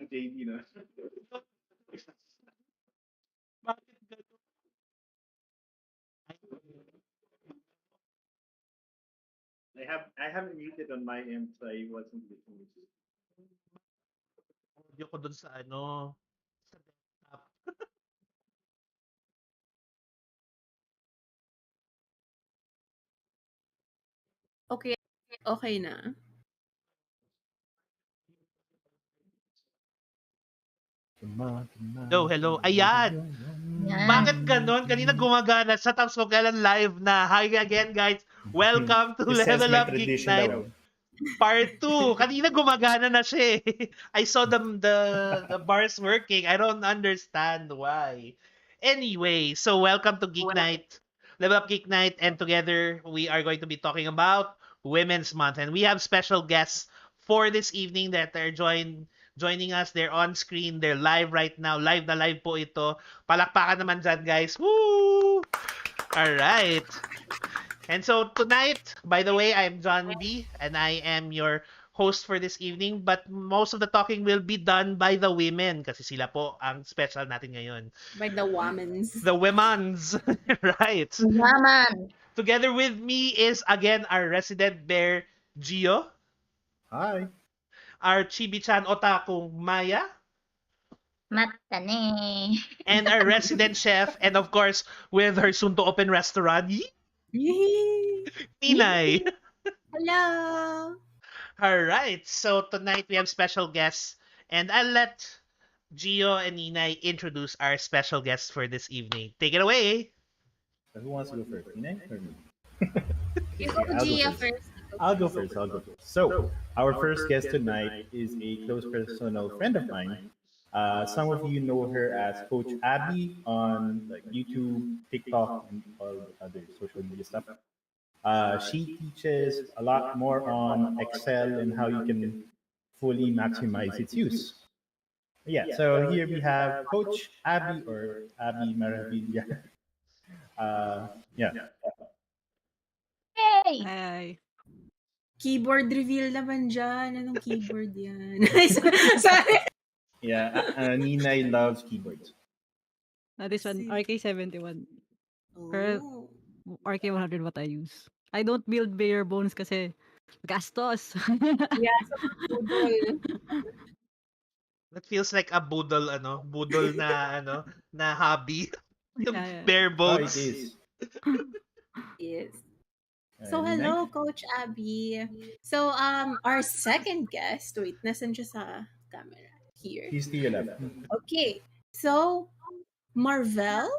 ang JD, no? Bakit ganun? I have muted on my end, so I wasn't listening. Audio ko dun sa sa desktop. Okay, okay na. Hello. Ayan. Bakit ganon? Kanina gumagana sa tapos magkalan live na. Hi again, guys. Welcome to This says Level may Up Geek tradition Night daw. Part 2. Kanina gumagana na siya eh. I saw the bars working. I don't understand why. Anyway, so welcome to Geek Night. Level Up Geek Night, and together we are going to be talking about Women's Month. And we have special guests for this evening that are joining us. They're on screen. They're live right now. Live na live po ito. Palakpakan naman dyan, guys. Woo! All right. And so tonight, by the way, I'm John B, and I am your host for this evening. But most of the talking will be done by the women kasi sila po ang special natin ngayon. By the womans. The women's, right? Naman. Together with me is again our resident bear, Gio. Hi. Our Chibi-chan otaku, Maya. Matane. And our resident chef, and of course, with her soon-to-open restaurant, Yay! Tinay. Hello! All right. So tonight we have special guests, and I'll let Gio and Ninay introduce our special guests for this evening. Take it away. So who wants to go first? Inay or me? You go, Gia, first. I'll go first. So, our first guest tonight is a close personal friend of mine. Some of you know her as Coach Abby on like YouTube, TikTok, and all the other social media stuff. She teaches a lot more on Excel and how you can fully maximize its use. Yeah, so here we have Coach Abby or Abby Maravilla. Yeah. Yay! Hi. Keyboard reveal naman dyan. Anong keyboard yan? Sorry. Yeah, Ninay loves keyboards. This one, See. RK71. Pero Oh. RK100 what I use. I don't build bare bones kasi gastos. Yeah, so Google. That feels like a budol na hobby. Yung Yeah. bare Oh, it bones. is. Yes. So, Ninay? hello, Coach Abby. So, our second guest, wait, nasan siya sa camera? Here. He's to your left. Okay, so, Marvelle,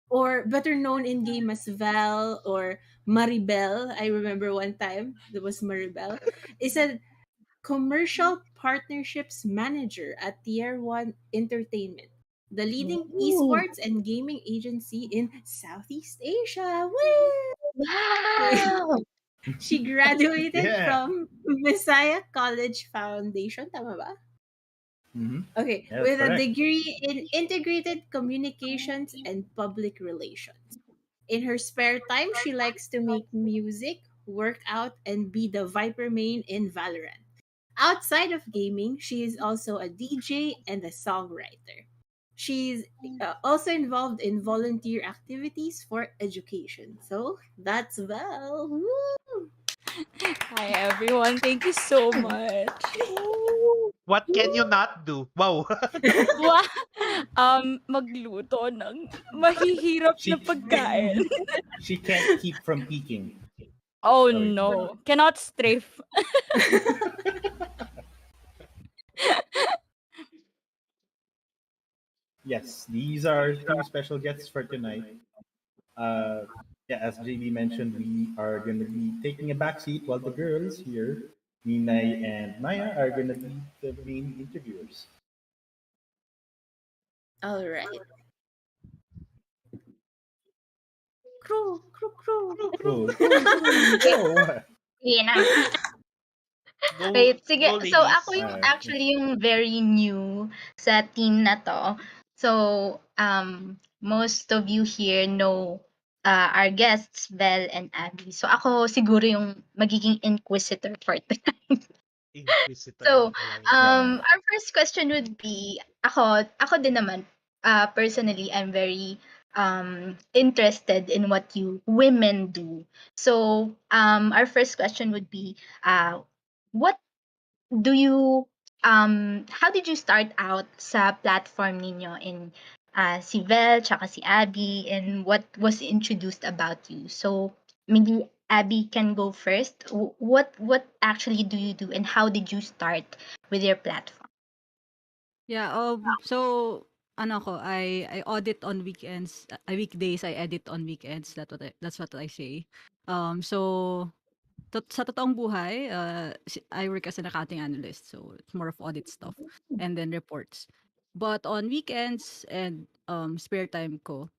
or better known in game as Val or Maribel, I remember one time, there was Maribel, is a commercial partnerships manager at Tier 1 Entertainment, the leading esports and gaming agency in Southeast Asia. Woo! Wow! She graduated Yeah. from Messiah College Foundation, tama ba? Mhm. Okay, Yes, with a correct. degree in integrated communications and public relations. In her spare time, she likes to make music, work out, and be the Viper main in Valorant. Outside of gaming, she is also a DJ and a songwriter. She's also involved in volunteer activities for education. So that's Val. Woo! Hi everyone, thank you so much. What can you not do? Wow. Wow. Magluto ng mahihirap na pagkain. She can't keep from peeking. Oh Sorry. no, cannot strafe. Yes, these are two special guests for tonight. Yeah, as JB mentioned, we are going to be taking a back seat while the girls here, Ninay and Maya, are going to be the main interviewers. All right. Crew. Cool. Oh, Yun na. Go, Wait, sige. go, So, ladies. ako yung Alright. actually yung very new sa team na to. So, most of you here know our guests, Velle and Abby. So, ako siguro yung magiging inquisitor for tonight. Inquisitor So, pala yun. Yeah. our first question would be, ako din naman, personally, I'm very interested in what you women do. So, our first question would be, what do you, how did you start out sa platform ninyo in si Vel, tsaka si Abby, and what was introduced about you? So, maybe Abby can go first. What actually do you do, and how did you start with your platform? Yeah, so ano ko, I audit on weekends, weekdays I edit on weekends. That's what I say. So sa totoong buhay, I work as an accounting analyst, so it's more of audit stuff and then reports. But on weekends and spare time ko,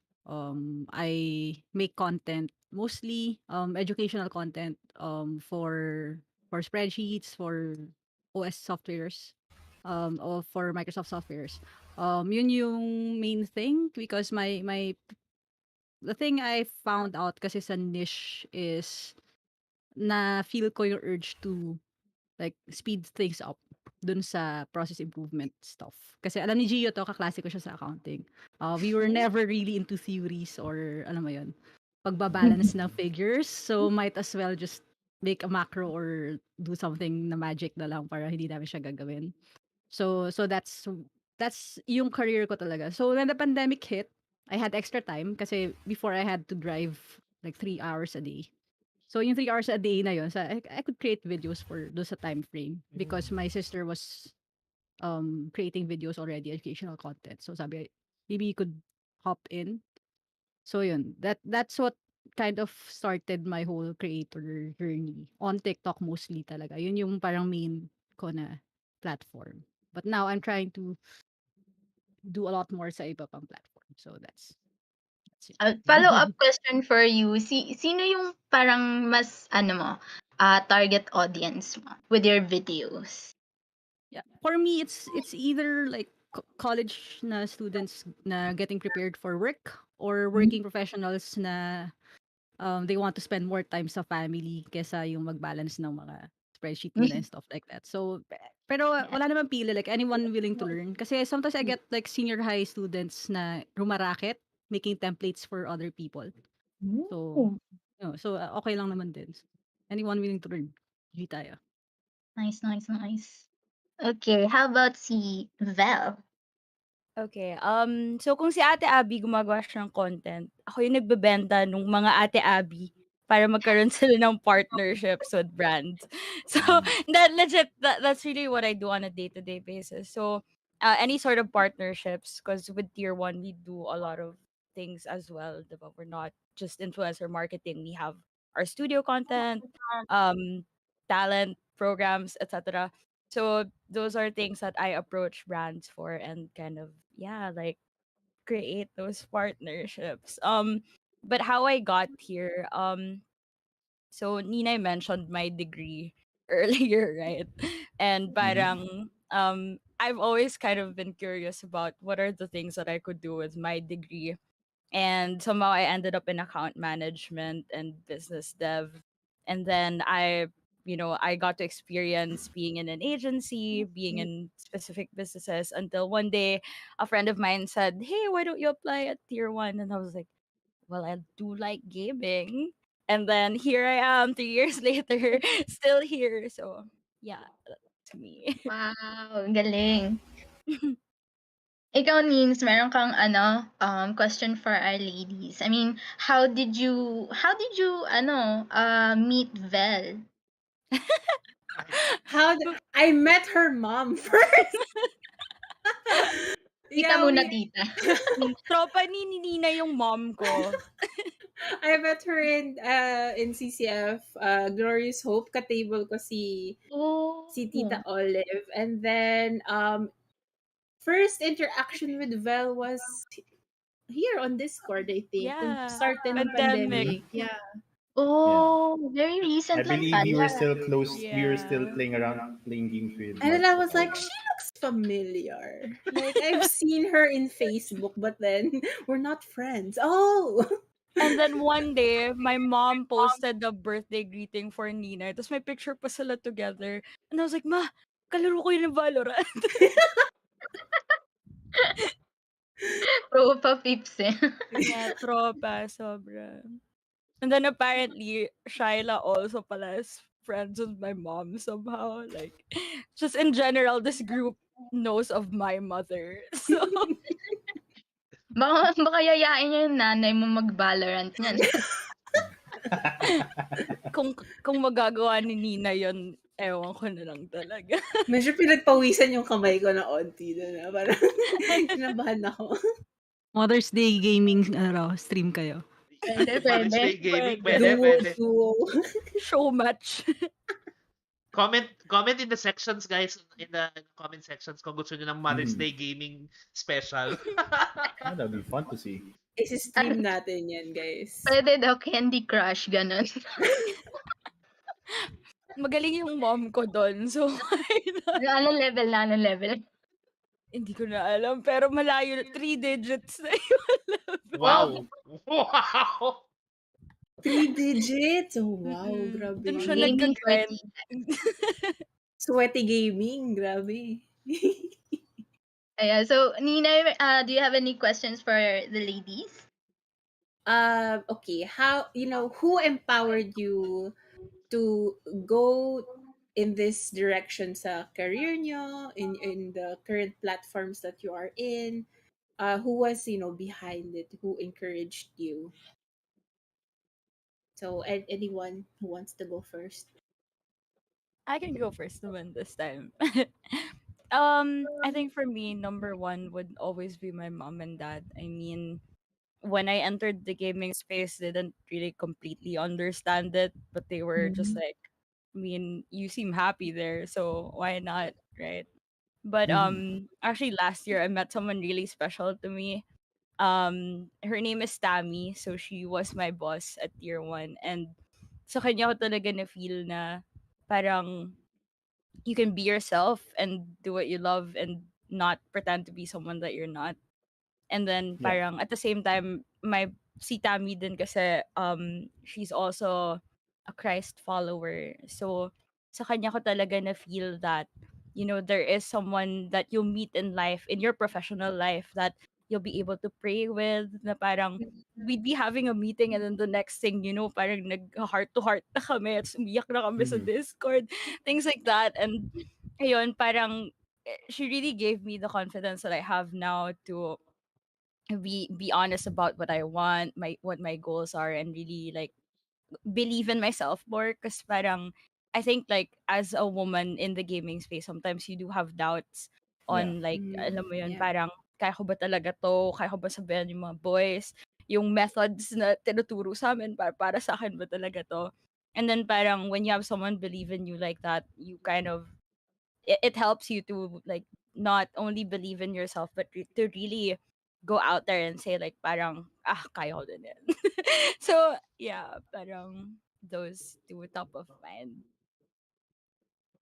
I make content, mostly educational content, for spreadsheets, for OS softwares, or for Microsoft softwares. Yun yung main thing because my the thing I found out kasi sa niche is na feel ko yung urge to like speed things up dun sa process improvement stuff. Kasi alam ni Gio to, kaklase ko siya sa accounting. We were never really into theories or alam mo yun, pagbabalance ng figures. So might as well just make a macro or do something na magic na lang para hindi namin siya gagawin. So that's yung career ko talaga. So when the pandemic hit, I had extra time kasi before I had to drive like 3 hours a day. So yung 3 hours a day na yun, I could create videos for do sa time frame because my sister was creating videos already, educational content. So sabi, maybe you could hop in. So yun, that's what kind of started my whole creator journey on TikTok mostly talaga. Yun yung parang main ko na platform. But now I'm trying to do a lot more sa iba pang platform. So that's it. Follow-up question for you. Sino yung parang mas, ano mo, target audience mo with your videos? Yeah. For me, it's either like college na students na getting prepared for work or working professionals na they want to spend more time sa family kesa yung mag-balance ng mga spreadsheet nila and stuff like that. So, pero Yeah. wala naman pili, like anyone willing to learn. Kasi sometimes I get like senior high students na rumaraket, making templates for other people. So, Ooh, okay lang naman din. Anyone willing to learn, G tayo. nice, nice, nice. Okay, how about si Vel? Okay, so kung si Ate Abby gumagawa siya ng content, ako yung nagbebenta nung mga Ate Abby para magkaroon sila ng partnerships with brands. So Mm. that legit that's really what I do on a day-to-day basis. So any sort of partnerships, because with tier one we do a lot of things as well. Diba? We're not just influencer marketing. We have our studio content, um, talent programs, etc. So those are things that I approach brands for and kind of, yeah, like create those partnerships. But how I got here, so Nina mentioned my degree earlier, right? And Mhm. parang I've always kind of been curious about what are the things that I could do with my degree, and somehow I ended up in account management and business dev. And then I got to experience being in an agency, being in specific businesses until one day a friend of mine said, "Hey, why don't you apply at tier one?" And I was like, "Well, I do like gaming." And then here I am 3 years later, still here. So yeah, that's me. Wow, galing. Ikaw, Nins, meron kang ano, question for our ladies. I mean, how did you meet Vel? I met her mom first. Tita Yeah, muna, we tita. Tropa ni Nina yung mom ko. I met her in CCF, Glorious Hope, katable ko si Tita Oh, Olive. And then first interaction with Vel was here on Discord, I think. Nung Yeah, start din ng pandemic. Mhm. pandemic. Yeah. Yeah. oh, very I recent lang believe we pala. were still close. We were still Yeah. playing around, playing games with And then I Mark was like, before. she looks familiar. Like I've seen her in Facebook, but then we're not friends. Oh, And then one day, my mom posted the birthday greeting for Nina. Tapos may picture pa sila together. And I was like, Ma, kalaro ko yun ng Valorant. Pro pa pips eh. Yeah, tropa, sobra. And then apparently, Shyla also pala is friends with my mom somehow. Like, just in general, this group knows of my mother. So, Baka yayain niya yung nanay mo mag-Valorant niyan. kung magagawa ni Nina yon, ewan ko na lang talaga. Medyo pinagpawisan yung kamay ko na onti doon. Parang kinabahan ako. Mother's Day gaming stream kayo. Pwede, Mother's pwede. Day gaming, Pwede. pwede. Duo. Show match. Comment in the sections, guys, in the comment sections kung gusto niyo ng Mother's Mm. Day gaming special. Ah, that'd be fun to see. Isi-stream natin yan, guys. Pwede daw Candy Crush, ganun. Magaling yung mom ko doon. So, why not? Anong level na, anong level? Hindi ko na alam. Pero malayo. 3 digits na yung level. Wow. Wow. 3 digits? Oh, wow. Mm-mm. Grabe. Doon siya Gaming nagka-grind. Sweaty gaming. Grabe. Ayan, so Nina, do you have any questions for the ladies? Okay. How, who empowered you to go in this direction sa career nyo, in the current platforms that you are in? Who was, behind it? Who encouraged you? So, anyone who wants to go first? I can go first naman this time. I think for me, number one would always be my mom and dad. I mean, when I entered the gaming space, they didn't really completely understand it, but they were just Mhm. like, I mean, you seem happy there, so why not, right? But actually last year I met someone really special to me. Her name is Tammy, so she was my boss at year one, and sa kanya ko talaga na feel na parang you can be yourself and do what you love and not pretend to be someone that you're not. And then Yeah. parang at the same time, my si Tammy din kasi she's also a Christ follower. So sa kanya ko talaga na feel that there is someone that you'll meet in life, in your professional life, that you'll be able to pray with, na parang we'd be having a meeting and then the next thing parang nag heart to heart na kami at umiyak na kami sa Mhm. Discord, things like that. And ayun, parang she really gave me the confidence that I have now to be honest about what I want, what my goals are, and really like believe in myself more. Because parang I think like as a woman in the gaming space, sometimes you do have doubts Yeah. on like alam mo yun, Yeah. parang kaya ko ba talaga to? Kaya ko ba sabihan yung mga boys? Yung methods na tinuturo sa amin, para sa akin ba talaga to? And then parang when you have someone believe in you like that, you kind of it helps you to like not only believe in yourself but to really go out there and say like parang kaya ko din yan. So yeah, parang those two top of mind.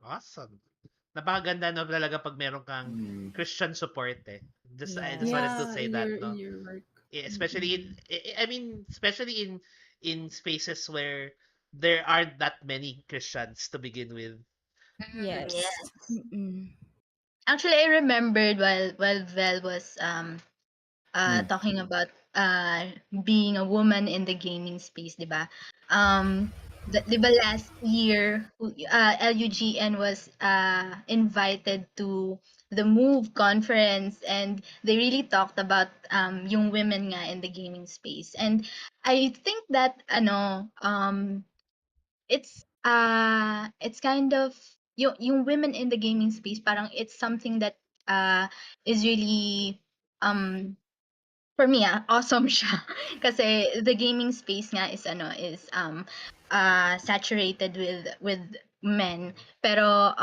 Awesome. Napakaganda no talaga pag meron kang Mm. Christian support eh. I just Yes. wanted to Yeah, say in that, in no. your work. Especially I mean, especially in spaces where there aren't that many Christians to begin with. Yes. Yes. Mm-mm. Actually, I remembered while Vel was Mm. talking about being a woman in the gaming space, 'di ba? Di ba last year LUGN was invited to the Move conference, and they really talked about yung women nga in the gaming space. And I think that it's kind of yung women in the gaming space, parang it's something that is really um for me, awesome siya. Kasi the gaming space nga is saturated with men. Pero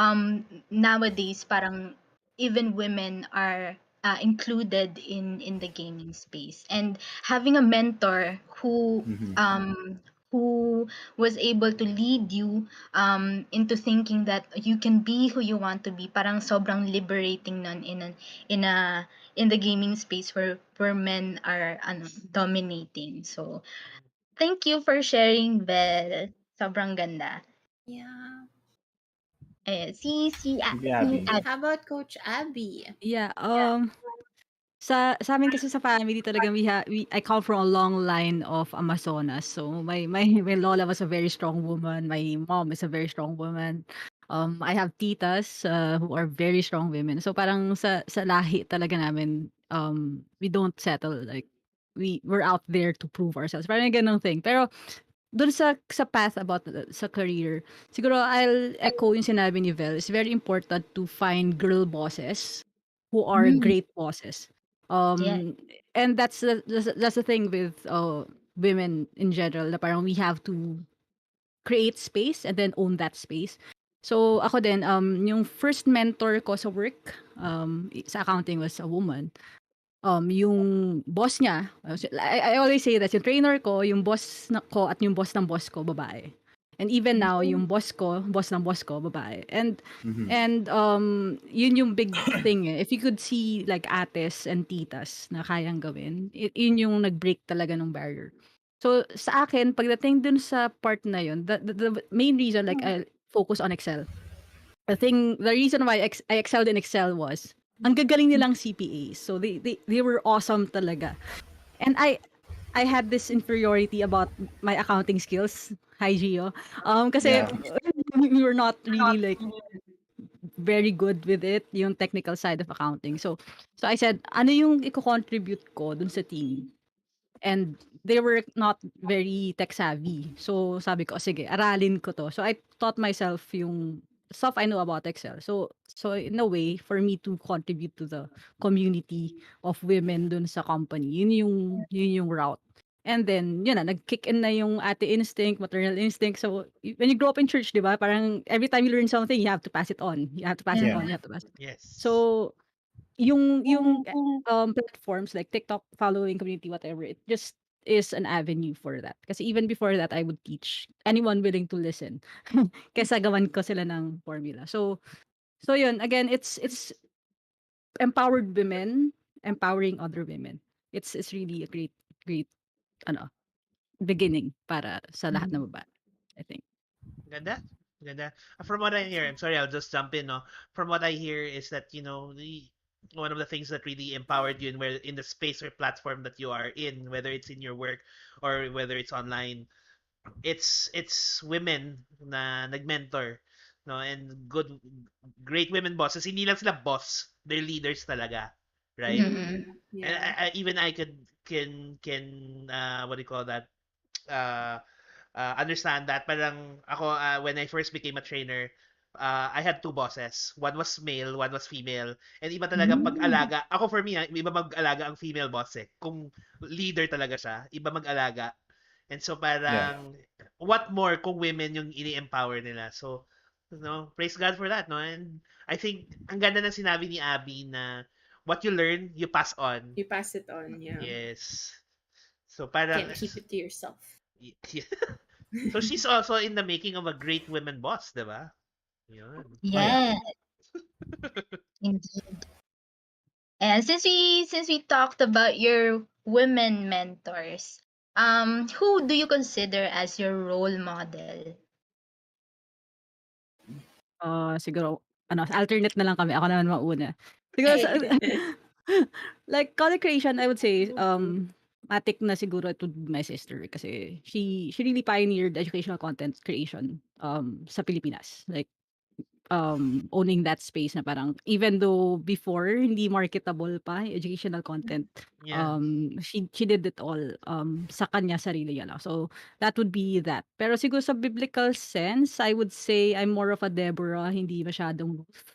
nowadays parang even women are included in the gaming space. And having a mentor who Mhm. who was able to lead you into thinking that you can be who you want to be. Parang sobrang liberating nun in the gaming space where men are dominating. So thank you for sharing, Belle. Sobrang ganda. Yeah. Sige, Si Abby. Ad. How about Coach Abby? Yeah, sa amin kasi sa family talagang I come from a long line of Amazonas. So my lola was a very strong woman. My mom is a very strong woman. I have titas who are very strong women. So parang sa lahi talaga namin we don't settle, like we're out there to prove ourselves. Parang ganung thing. Pero dun sa path about sa career, siguro I'll echo yung sinabi ni Vel. It's very important to find girl bosses who are Mm, great bosses. yeah. And that's the thing with women in general, na parang we have to create space and then own that space. So ako din, yung first mentor ko sa work, sa accounting was a woman. Yung boss niya, I always say that yung trainer ko, yung ko at yung boss ng boss ko, babae. And even now, yung boss ng boss ko, babae. Mhm. Yun yung big thing eh. If you could see like ates and titas na kayang gawin, yun yung nag-break talaga ng barrier. So sa akin, pagdating dun sa part na yun, the main reason like I focus on Excel. The reason why I excelled in Excel was ang gagaling nilang CPAs. So they were awesome talaga. And I had this inferiority about my accounting skills. Hi Gio. Kasi Yeah. we were not really like very good with it, yung technical side of accounting. So I said, ano yung i-contribute ko dun sa team? And they were not very tech savvy. So sabi ko, sige, aralin ko to. So I taught myself yung stuff I know about Excel. So in a way, for me to contribute to the community of women dun sa company, yun yung route. And then, yun na, nag-kick in na yung ate instinct, maternal instinct. So, when you grow up in church, di ba, parang every time you learn something, you have to pass it on. You have to pass it Yeah. on. You have to pass it. Yes. So, yung platforms like TikTok, following community, whatever, it just is an avenue for that. Kasi even before that, I would teach anyone willing to listen. Kesa gawan ko sila ng formula. So yun, again, it's empowered women, empowering other women. It's really a great ano, beginning para sa lahat ng babae, I think. Ganda. Ganda. From what I hear, I'm sorry, I'll just jump in. No? From what I hear is that, one of the things that really empowered you in the space or platform that you are in, whether it's in your work or whether it's online, it's women na nagmentor, no, and great women bosses. Hindi lang sila boss, they're leaders talaga, right? Mm-hmm. Mm-mm. And Yeah. even I could can what do you call that, uh understand that. Parang ako, when I first became a trainer, I had two bosses. One was male, one was female. And iba talagang Mm. pag-alaga. Ako for me, iba mag-alaga ang female boss eh. Kung leader talaga siya, iba mag-alaga. And so Yeah. parang, what more kung women yung ini-empower nila. So, praise God for that, no? And I think, ang ganda ng sinabi ni Abby na, what you learn, you pass on. You pass it on, yeah. Yes. So parang, Can't keep it to yourself. so she's also in the making of a great women boss, di ba? Yun. Oh yeah. Yeah, indeed. And since we talked about your women mentors, who do you consider as your role model? Siguro alternate na lang kami, ako naman mauna. Siguro sa like content creation, I would say, matik na siguro it would be my sister kasi she really pioneered educational content creation, sa Pilipinas. Like, owning that space na parang even though before hindi marketable pa yung educational content, Yeah. she did it all, sa kanya sarili niya lang. So, that would be that. Pero siguro sa biblical sense, I would say I'm more of a Deborah, hindi masyadong Ruth.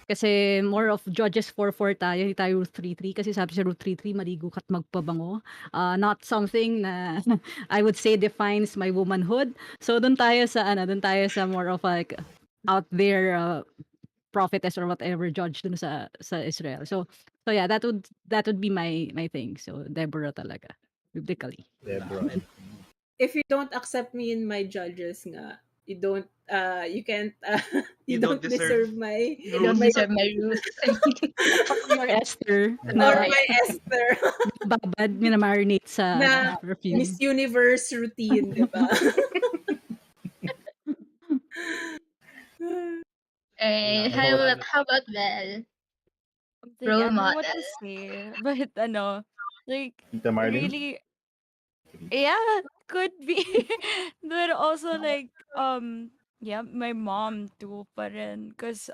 Kasi more of Judges 4:4 tayo, hindi tayo Ruth 3:3 kasi sabi sa Ruth 3:3, "Maligo ka't magpabango." Not something na I would say defines my womanhood. So dun tayo sa more of like out there, prophetess or whatever judge dun sa Israel. So yeah, that would be my thing. So Deborah talaga, biblically. Deborah. if you don't accept me in my judges nga, you can't You you don't don't deserve deserve my You don't Ruth. my deserve my Ruth. Or your Esther or na Alright. my Esther babad, minamarinate sa na Miss perfume. Universe routine, di ba? Eh, Love it, love it. how about Vel? Something, I Role don't know what model. to say, but like Tita Marlene? really, yeah, could be, but also like yeah, my mom too, pa rin, cause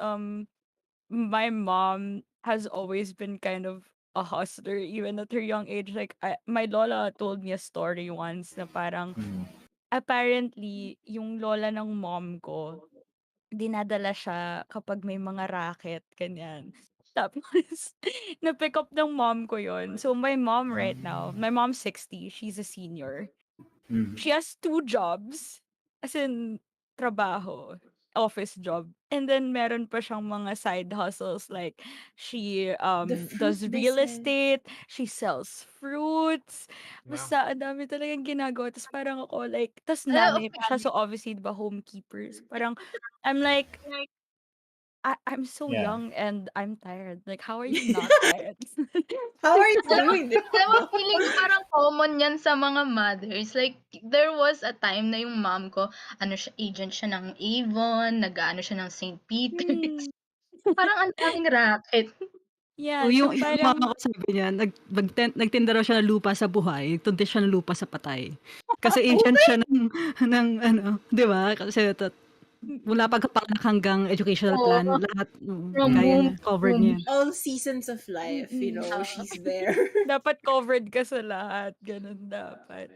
my mom has always been kind of a hustler even at her young age. Like my lola told me a story once na parang Mm. apparently yung lola ng mom ko dinadala siya kapag may mga racket, ganyan. Tapos, na-pick up ng mom ko yon. So, my mom right now, my mom's 60, she's a senior. Mm. She has two jobs, as in, trabaho, office job. And then, meron pa siyang mga side hustles, like, she The fruit does real business. estate, she sells fruits, Wow. basta ang dami talagang ginagawa. Tapos parang ako, like, tas Alam, nanay pa siya, so obviously, diba, homekeepers. Parang, I'm like, I'm so Yeah. young and I'm tired. Like, how are you not tired? How are you alam mo, doing this? alam mo, feeling ko parang common yan sa mga mothers. Like, there was a time na yung mom ko, ano siya, agent siya ng Avon, nag-ano siya ng St. Peter's. Hmm, Parang ang daming racket. So, yeah, so yung mama parang, ko sabi niya, nagtinda raw siya ng lupa sa buhay, tuntis siya ng lupa sa patay. Kasi Oh agent my siya ng ano, 'di ba? Kasi mula pagkapanganak hanggang educational Oo, plan, lahat from Mm. kaya womb niya, to covered womb. niya. all seasons of life, mm-mm. she's there. Dapat covered ka sa lahat, ganun dapat.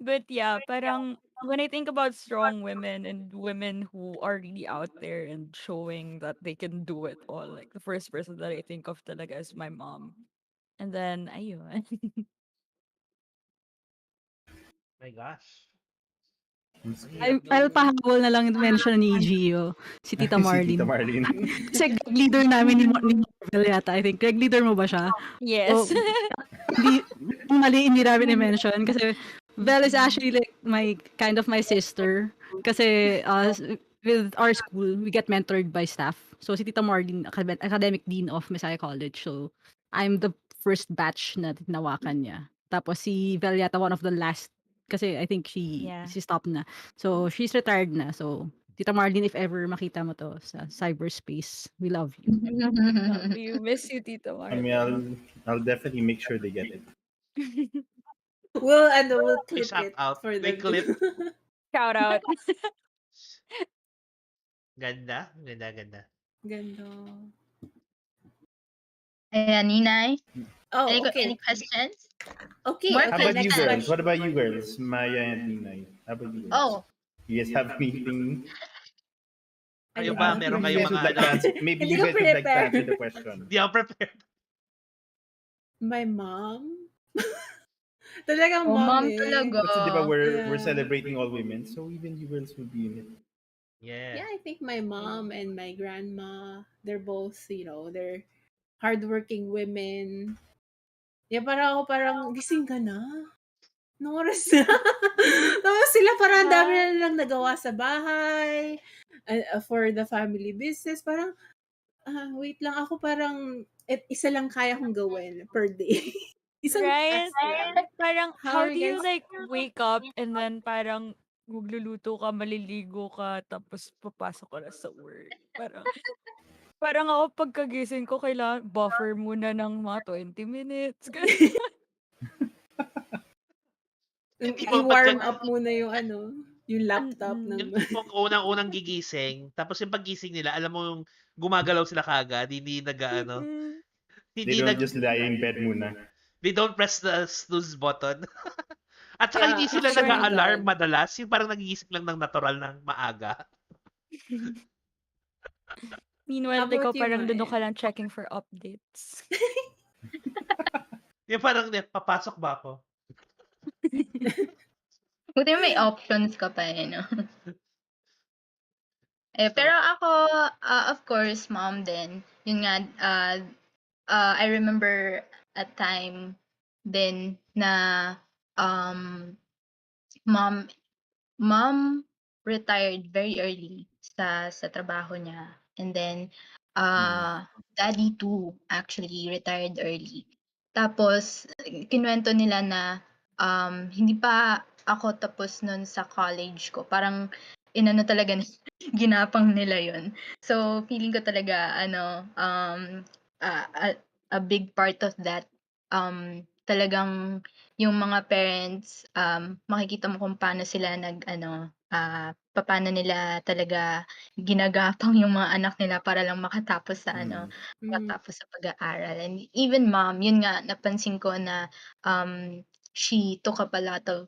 But yeah, parang when I think about strong women and women who are really out there and showing that they can do it all, like the first person that I think of talaga is my mom. And then, ayun. My gosh. Ang I'll hirap I'll nun. pahabol na lang mention ni Gio, si Tita Si Tita Marlene. Marlene. Kasi grade leader namin ni Marvel yata, I think. Grade leader mo ba siya? Yes. O hindi mali hindi namin i-mention kasi Velle is actually like my sister kasi with our school we get mentored by staff. So si Tita Marlene academic dean of Messiah College. So I'm the first batch na tinawakan niya. Tapos si Velle yata one of the last kasi I think Yeah. she stopped na. So she's retired na. So Tita Marlene, if ever makita mo to sa cyberspace, we love you. Love you. Miss you, Tita I mean, Marlene. I'll definitely make sure they get it. We'll May clip shout it out. for May them clip. to. Shout out. Ganda. Ganda, ganda. Ganda. Ayan, Ninay. Oh, Any okay. questions? Okay, More How okay. about you Next questions? girls? What question. about you girls? Maya and Ninay. How about you girls? Oh, You guys have anything? Kayo Ano ba? ba? Meron Maybe you kayong guys would mga like to answer. Maybe Hindi you ko guys would like to answer prepare. the question. Di ako prepared. My mom? Talagang oh mom mom eh. talaga. Kasi di ba we're Yeah. celebrating all women, so even you girls would be in it. Yeah. Yeah, I think my mom and my grandma, they're both, they're hardworking women. Yeah, parang gising ka na. Anong oras na? Tapos sila parang ang dami Diba? na nilang nagawa sa bahay, for the family business. Parang, wait lang, ako parang, isa lang kaya kong gawin per day. Isang Right? task lang. Parang, How how are do you you guys? like wake up and then parang magluluto ka, maliligo ka, tapos papasok ka na sa work? Parang ako pagkagising ko kailangan buffer muna ng mga 20 minutes. Yung tipong I-warm up muna yung yung laptop Mm. yung ng tipong unang-unang gigising, tapos yung paggising nila, alam mo yung gumagalaw sila kaagad, hindi nag-aano, Mm. They hindi don't nag, just lie in bed muna. they don't press the snooze button. At saka hindi yeah, sila action nag-a-alarm agad. madalas, yung parang nagigising lang ng natural ng maaga. How Meanwhile, ikaw about you, parang doon ka Maya? lang checking for updates. Yung parang, papasok ba ako? Buti may options ka pa eh, no? Pero So, ako, of course, mom din. Yun nga, I remember a time din na um, Mom Mom retired very early sa trabaho niya, and then, Mm. daddy too actually retired early. Tapos kinuwento nila na, hindi pa ako tapos nun sa college ko, parang inano talaga ginapang nila yun. So, feeling ko talaga ano, a a a big part of that, talagang yung mga parents, makikita mo kung paano sila nag-ano, papaano nila talaga ginagapang yung mga anak nila para lang makatapos sa ano, Mm. Mm. makatapos sa pag-aaral. And even mom, yun nga napansin ko na, she took up a lot of,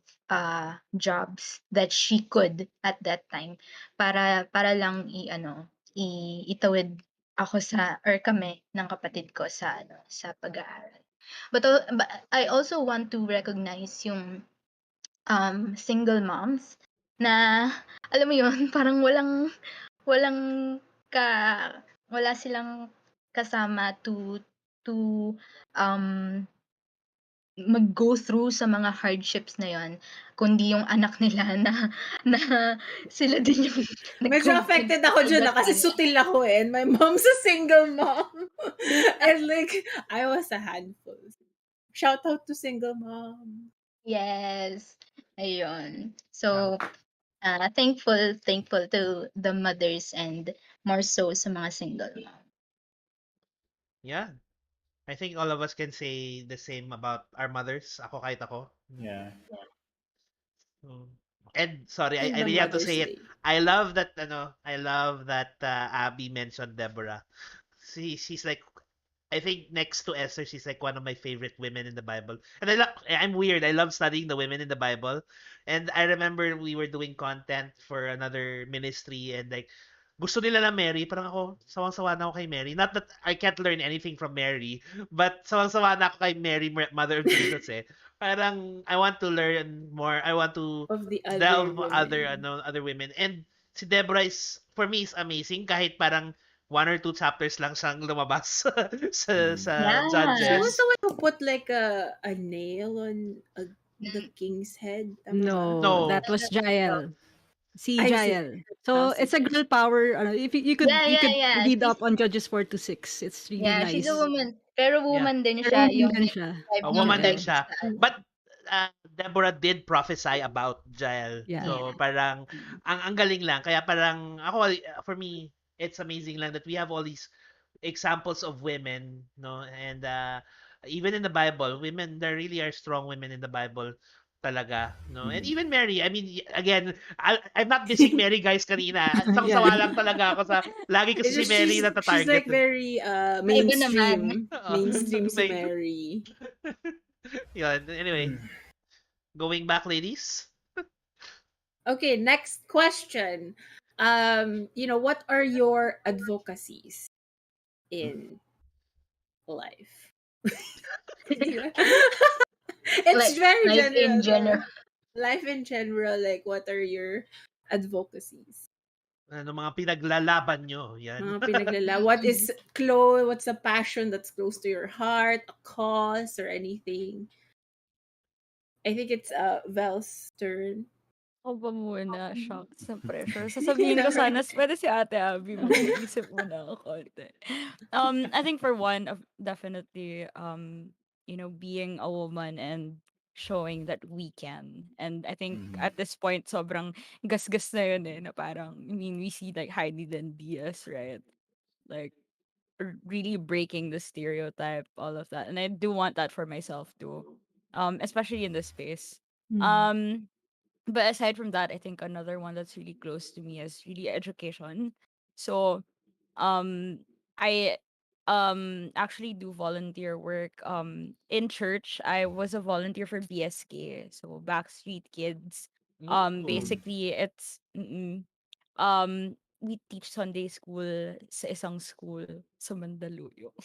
jobs that she could at that time para lang i-ano, itawid ako sa or kami ng kapatid ko sa ano, sa pag-aaral. But I also want to recognize yung, single moms na alam mo yun, parang walang ka wala silang kasama to, um, mag-go through sa mga hardships na yun, kundi yung anak nila na na sila din yung Medyo affected ako dyan nagpapabigat kasi sa kanila. sutil ako eh. And my mom's a single mom. And like, I was a handful. Shout out to single mom. Yes, ayun. Wow. So, thankful to the mothers and more so sa mga single mom. Yeah. I think all of us can say the same about our mothers. Ako kahit ako. Yeah. Mm. And sorry, And I the really have to Mother's say it. Day. I love that Abby mentioned Deborah. She's like I think next to Esther, she's like one of my favorite women in the Bible. And I'm weird. I love studying the women in the Bible. And I remember we were doing content for another ministry and like gusto nila na Mary, parang ako, sawang-sawa na ako kay Mary. Not that I can't learn anything from Mary, but sawang-sawa na ako kay Mary, Mother of Jesus eh. Parang I want to learn more. I want to Of the other delve other women. other women. And si Deborah is for me is amazing kahit parang one or two chapters lang siyang lumabas Mm. sa She Yeah. was Judges. the one who put like a nail on the Mm. king's head. Tama ba? No, No. that was Jael. Si I see. Jael. Now So si it's a Jen. girl power. If Yeah, you yeah, could yeah. read up on Judges 4 to 6. It's really She's a nice. woman. Pero Yeah. woman din Pero siya, woman yung din siya. A describe niya woman din Jael. dito siya. sa ano. But Deborah did prophesy about Jael. Yeah. So Yeah. parang ang galing lang. Kaya parang ako for me it's amazing lang that we have all these examples of women, no? And even in the Bible, women there really are strong women in the Bible talaga, no? And Mhm. even Mary, I mean, again, I'm not dissing Mary guys kanina. Yeah. Sawang-sawa lang talaga ako sa lagi kasi It's si just Mary na she's like target. very Iba naman. mainstream. Mainstream si May, Mary. yun. Anyway, going back, ladies. Okay, next question. What are your advocacies in life? It's Like, very life in general general. though. Life in general, like what are your advocacies? Ano mga pinaglalaban nyo, yan. Mga pinaglala. What is close? What's a passion that's close to your heart? A cause or anything? I think it's Vel's turn. Ako ba muna? Shocks na pressure. You Sasabihin know, ko right? sana, pwede si Ate Abby muna. Isip muna ako konti. I think for one, definitely, being a woman and showing that we can. And I think Mhm. at this point, sobrang gas-gas na yun eh, na parang, I mean, we see like Heidi and Diaz, right? Like, really breaking the stereotype, all of that. And I do want that for myself too. Especially in this space. Mm. Um, but aside from that, I think another one that's really close to me is really education. So, um, I actually do volunteer work. In church, I was a volunteer for BSK, so Backstreet Kids. Ooh. Mm. Basically, we teach Sunday school sa isang school sa Mandaluyong.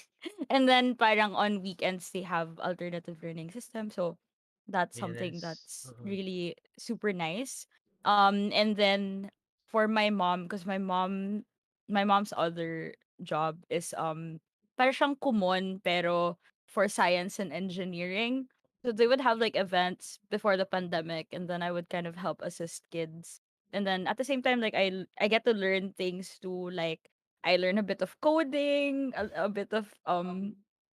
And then parang on weekends they have alternative learning system. So that's something Yes. that's really super nice. And then for my mom, because my mom's other job is parang siyang kumon pero for science and engineering. So they would have like events before the pandemic, and then I would kind of help assist kids. And then at the same time, like I get to learn things too. Like I learn a bit of coding, a bit of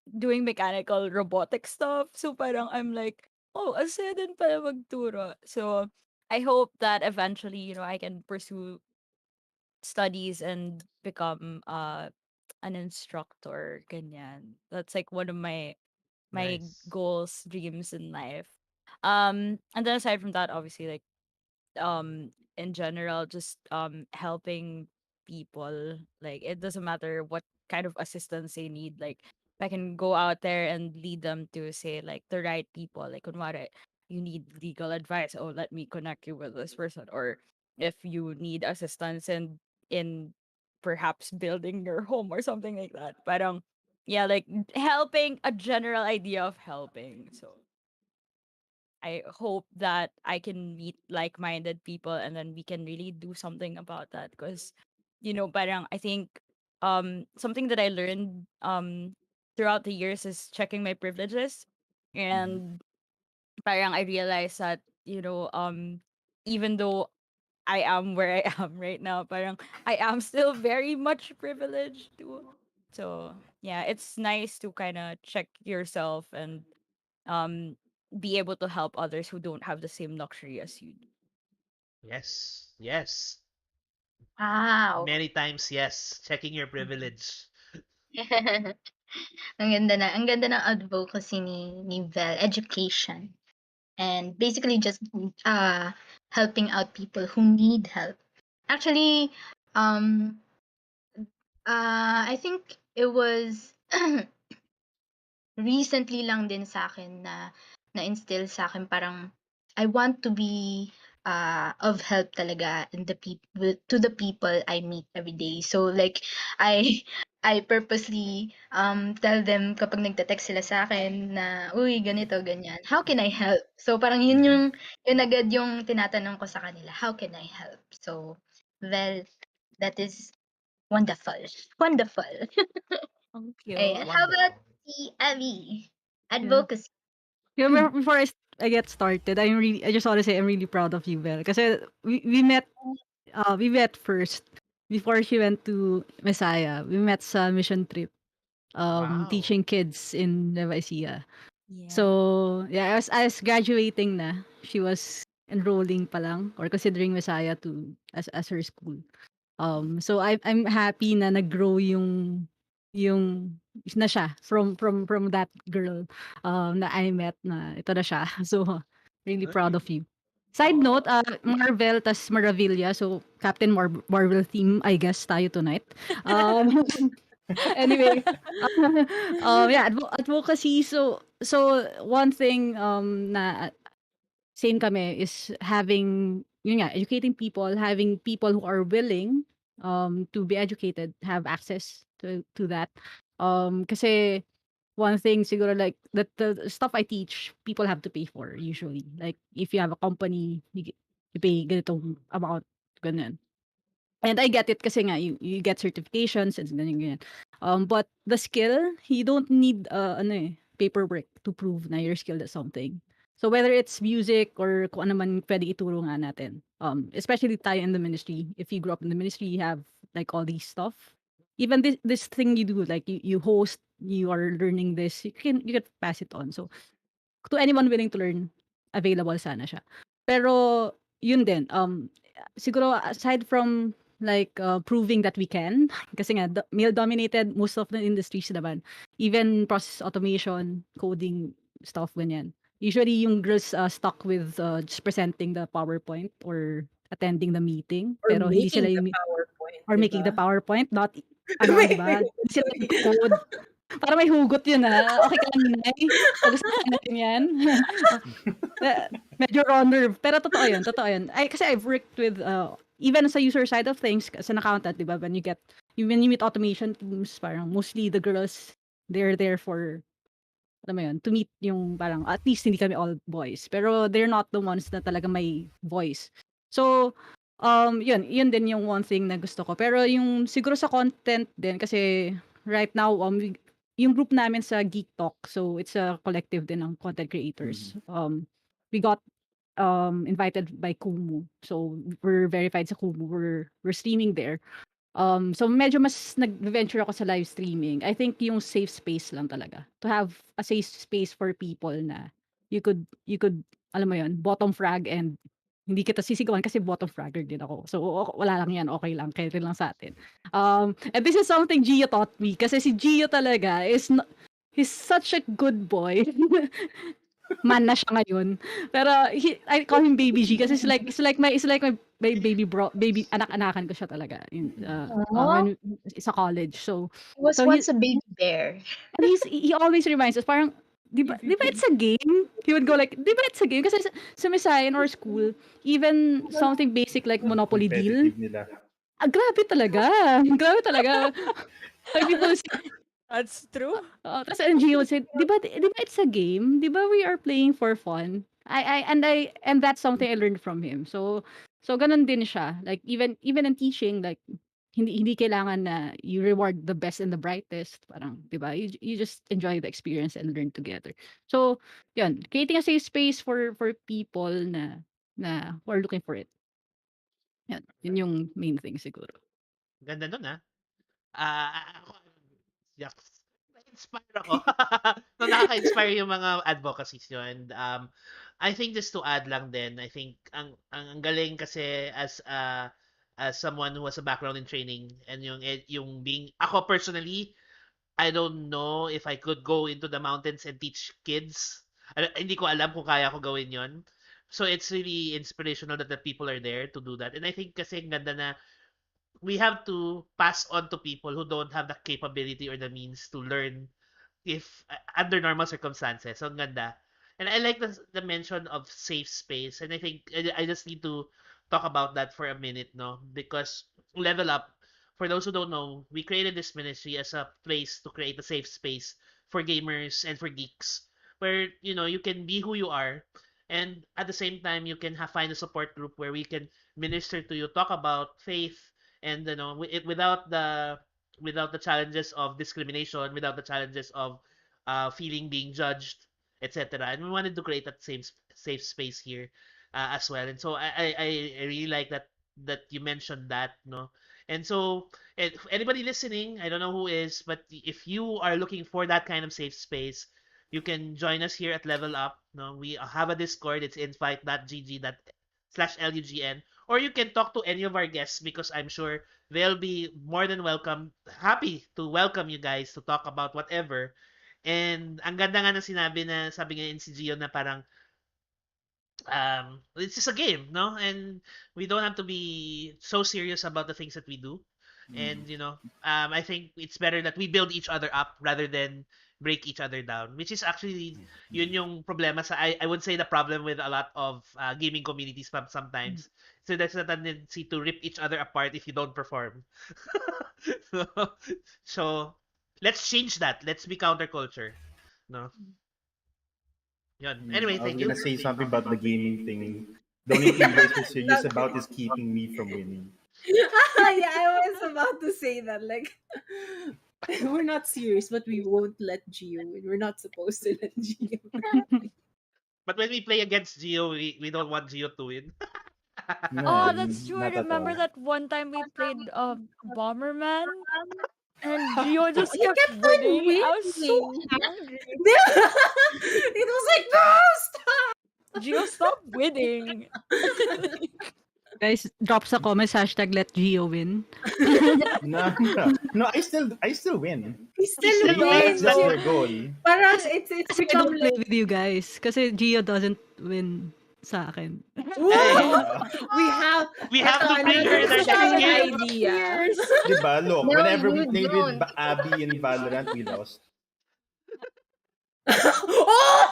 doing mechanical robotic stuff. So parang I'm like, oh, asya din pala magturo. So I hope that eventually, I can pursue studies and become an instructor. Ganyan. That's like one of my Nice. goals, dreams in life. And then aside from that, obviously, like in general, just helping people. Like it doesn't matter what kind of assistance they need. Like I can go out there and lead them to say like the right people. Like kunwari, you need legal advice. Oh, let me connect you with this person. Or if you need assistance in perhaps building your home or something like that. Parang yeah, like helping, a general idea of helping. So I hope that I can meet like-minded people and then we can really do something about that because parang I think something that I learned throughout the years is checking my privileges, Mhm. and parang I realized that even though I am where I am right now, parang I am still very much privileged too. So yeah, it's nice to kind of check yourself and um be able to help others who don't have the same luxury as you do. Yes. Yes. Wow. Many times, yes. Checking your privilege. Ang ganda ng advocacy ni Vel, education. And basically just uh helping out people who need help. Actually, um I think it was recently lang din sa akin na na-instill sa akin parang I want to be of help talaga in the people to the people I meet every day. So like I I purposely tell them kapag nagte-text sila sa akin na uy ganito ganyan. How can I help? So parang yun Mhm. yung agad yung tinatanong ko sa kanila. How can I help? So well, that is wonderful. Wonderful. Ang Ayan. cute. How about Wonderful. si Abby? Yeah. Advocacy. You remember before I get started, I just want to say I'm really proud of you, Belle. Kasi we met first before she went to Messiah. We met sa mission trip, Wow. teaching kids in Nueva Ecija. Yeah. So, yeah, I was graduating na. She was enrolling pa lang or considering Messiah to as her school. So I'm happy na nag-grow yung na siya from that girl na I met na ito na siya. So really proud of you. Side note, Oh. Marvel tas Maravilla. So Captain Marvel theme I guess tayo tonight. Um anyway, yeah, advocacy. So one thing na same kami is having yun nga, educating people, having people who are willing to be educated, have access to that. Kasi one thing siguro like the stuff I teach, people have to pay for usually. Like if you have a company, you pay ganitong amount, ganun. And I get it kasi nga you get certifications and ganyan ganyan. But the skill, you don't need paperwork to prove na you're skilled at something. So whether it's music or kung ano man pwede ituro nga natin. Especially tayo in the ministry. If you grew up in the ministry, you have like all these stuff. Even this thing you do, like you host, you are learning this, you can pass it on. So to anyone willing to learn, available sana siya. Pero yun din, siguro aside from like proving that we can, kasi nga male dominated most of the industries naman. Even process automation, coding stuff ganyan. Usually yung girls stuck with just presenting the PowerPoint or attending the meeting, Or pero hindi making sila the yung PowerPoint, or di making the ba? PowerPoint, not ano, 'di ba? Hindi sila nagko-code. Para may hugot yun, Okey ka lang, Inay? Pag-usapan natin 'yan. Medyo raw nerve, pero totoo yun, totoo yun. Kasi I've worked with, even sa user side of things, as an accountant, 'di ba, when you meet automation teams, parang mostly the girls, they're there for, alam mo yun, to meet yung parang at least hindi kami all boys, pero they're not the ones na talagang may voice. So, yun din yung one thing na gusto ko. Pero yung siguro sa content din kasi right now, yung group namin sa Geek Talk, so it's a collective din ng content creators. We got invited by Kumu. So we're verified sa Kumu. We're streaming there. So medyo mas nag-venture ako sa live streaming. I think yung safe space lang talaga. To have a safe space for people na you could alam mo yun, bottom frag and hindi kita sisigawan kasi bottom fragger din ako. So wala lang yan, okay lang, kaya lang sa atin. And this is something Gio taught me kasi si Gio talaga he's such a good boy. Man na siya ngayon. Pero I call him Baby G kasi it's like my baby anak-anakan ko siya talaga Aw, when sa college. So he was so he once a baby bear. and he always reminds us parang di ba it's a game? He would go like, di ba it's a game? Kasi sa Misayan or school, even something basic like Monopoly Deal, Competitive nila. grabe talaga. Grabe talaga. Like people That's true. Tapos ang Gio would say, di ba it's a game? Di ba we are playing for fun? And that's something I learned from him. So ganun din siya. Like even in teaching, like hindi kailangan na you reward the best and the brightest. Parang, di ba? You just enjoy the experience and learn together. So, yun, creating a safe space for people na who are looking for it. Yun yung main thing siguro. Ganda nun, ah. Ako, yucks. Na-inspire ako. No, nakaka-inspire yung mga advocacies nyo. And I think just to add lang din, I think ang galing kasi as someone who has a background in training and yung being ako personally, I don't know if I could go into the mountains and teach kids. Hindi ko alam kung kaya ko gawin yon. So it's really inspirational that the people are there to do that. And I think kasi ang ganda na we have to pass on to people who don't have the capability or the means to learn if under normal circumstances. So, ang ganda. And I like the mention of safe space. And I think I just need to talk about that for a minute, no? Because Level Up, for those who don't know, we created this ministry as a place to create a safe space for gamers and for geeks where, you can be who you are. And at the same time, you can find a support group where we can minister to you, talk about faith, and without the challenges of discrimination, without the challenges of feeling being judged, etc. And we wanted to create that same safe space here as well. And so I really like that you mentioned that, no. And so if anybody listening, I don't know who is, but if you are looking for that kind of safe space, you can join us here at Level Up. No, we have a Discord. It's invite.gg./lugn, or you can talk to any of our guests because I'm sure they'll be more than happy to welcome you guys to talk about whatever. And ang ganda nga ng sabi nga in si Gio na parang it's just a game, no? And we don't have to be so serious about the things that we do. And I think it's better that we build each other up rather than break each other down, which is actually yun yung problema I would say the problem with a lot of gaming communities sometimes. So there's a tendency to rip each other apart if you don't perform. so, so let's change that. Let's be counterculture. No. Yun. Anyway, I was thank you. gonna say something about the gaming thing. The only thing you guys are serious about is keeping me from winning. Yeah, I was about to say that. Like, we're not serious, but we won't let Gio win. We're not supposed to let Gio win. But when we play against Gio, we don't want Gio to win. No, Oh, that's true. I not at remember all. that one time we played Bomberman and Gio just He kept kept on winning. I was so winning. angry. It was like, no, stop! Gio, stop winning. Guys, drop sa comments, #let Gio win. No, I still win. He still still wins. wins. That's their goal. Parang it's Kasi I become don't play like, with you guys. Kasi Gio doesn't win sa akin. whoa! We have to bring her in our second next game. idea. Diba? Look, No, whenever we you played don't. with Abby in Valorant, we lost. Oh!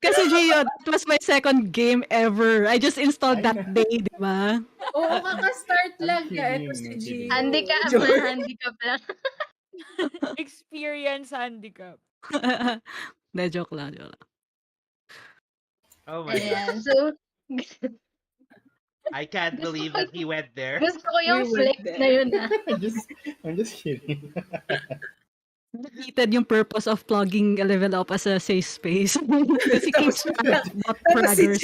Kasi Gio, that was my second game ever. I just installed that day, di ba? Oo, kaka-start lang I'm niya. Ito kidding, si I'm Gio. kidding. Handicap Joke. na handicap lang. Experience handicap. De, joke lang, joke lang. Oh my god. Ayan. So, I can't Gusto believe ko that he went there. gusto ko yung We went flex there. na yun, ah. I'm just kidding. defeated yung purpose of plugging a level up as a safe space. Kasi he Tapos keeps bigla, spamming bot tapos si G, fraggers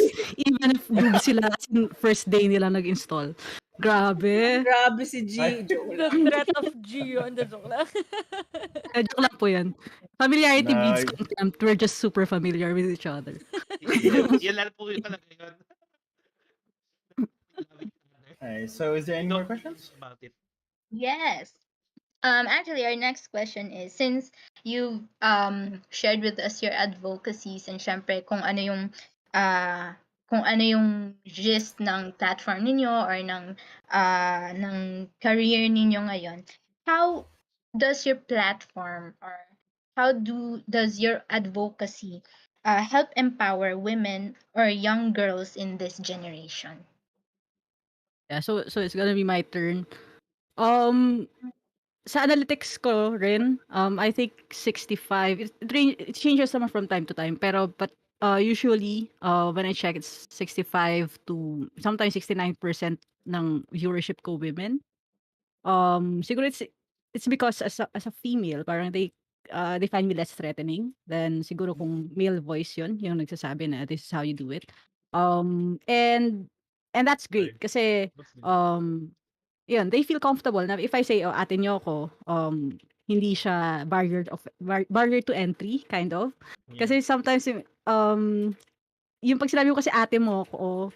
even if noob sila as in first day nila nag-install. Grabe. grabe si G, Ay, joke The lang. threat of Gio and the joke lang. Joke lang po yan. Familiarity breeds nice. contempt. We're just super familiar with each other. Yes. Yun lang po yung talaga yun. We love each other. Alright, so is there We any more don't know questions? about it. Yes. Actually, our next question is, since you've shared with us your advocacies and syempre uh, kung ano yung gist ng platform ninyo or ng career ninyo ngayon, how does your platform or does your advocacy help empower women or young girls in this generation? Yeah, so it's gonna be my turn. Um, sa analytics ko rin, I think 65. It changes naman from time to time. But usually, when I check, it's 65 to sometimes 69% ng viewership ko women. Siguro it's because as a female, parang they find me less threatening than siguro kung male voice yun, yung nagsasabi na this is how you do it. And that's great kasi yun, they feel comfortable na if I say, "Oh, ate niyo ako," hindi siya barrier to entry kind of. Yeah. Kasi sometimes yung 'pag sinabi mo kasi ate mo ako,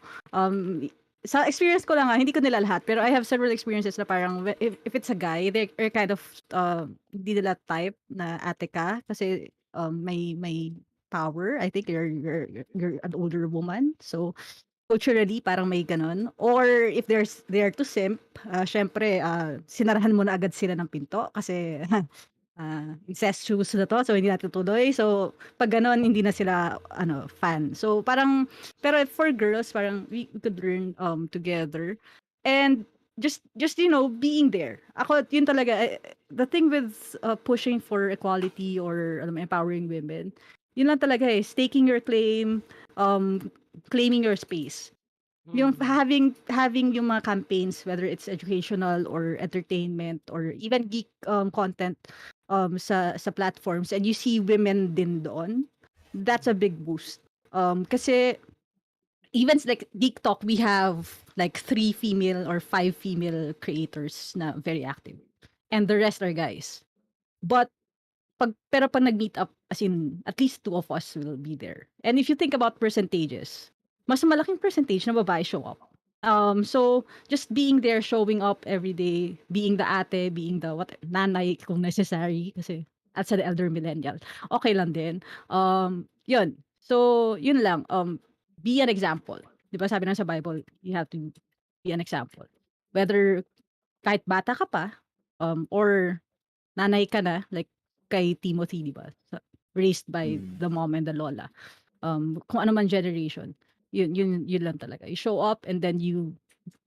sa experience ko lang, hindi ko nila lahat, pero I have several experiences na parang if it's a guy, they're kind of, hindi nila type na ate ka kasi, may power. I think you're an older woman. So, culturally parang may gano'n or if they are to simp, siyempre, sinarahan mo na agad sila ng pinto kasi, incestuous na 'to so hindi na tutuloy. So 'pag gano'n hindi na sila ano, fan. So parang pero for girls parang we could learn, together and just being there. Ako yun talaga, the thing with, pushing for equality or alam mo empowering women, yun lang talaga, staking your claim, claiming your space. Yung Mm. having yung mga campaigns, whether it's educational or entertainment or even geek, content, sa platforms and you see women din doon, that's a big boost. Kasi events like Geek Talk, we have like 3 female or 5 female creators na very active, and the rest are guys. But pero 'pag nag-meet up, as in, at least two of us will be there. And if you think about percentages, mas malaking percentage na babae show up. So just being there, showing up every day, being the ate, being the nanay kung necessary kasi as an elder millennial, okay lang din. Yun. So, yun lang, be an example. 'Di ba sabi na sa Bible, you have to be an example. Whether kahit bata ka pa, or nanay ka na, like kay Timothy, 'di ba? Raised by Mm. the mom and the lola. Kung ano man generation, yun lang talaga. You show up and then you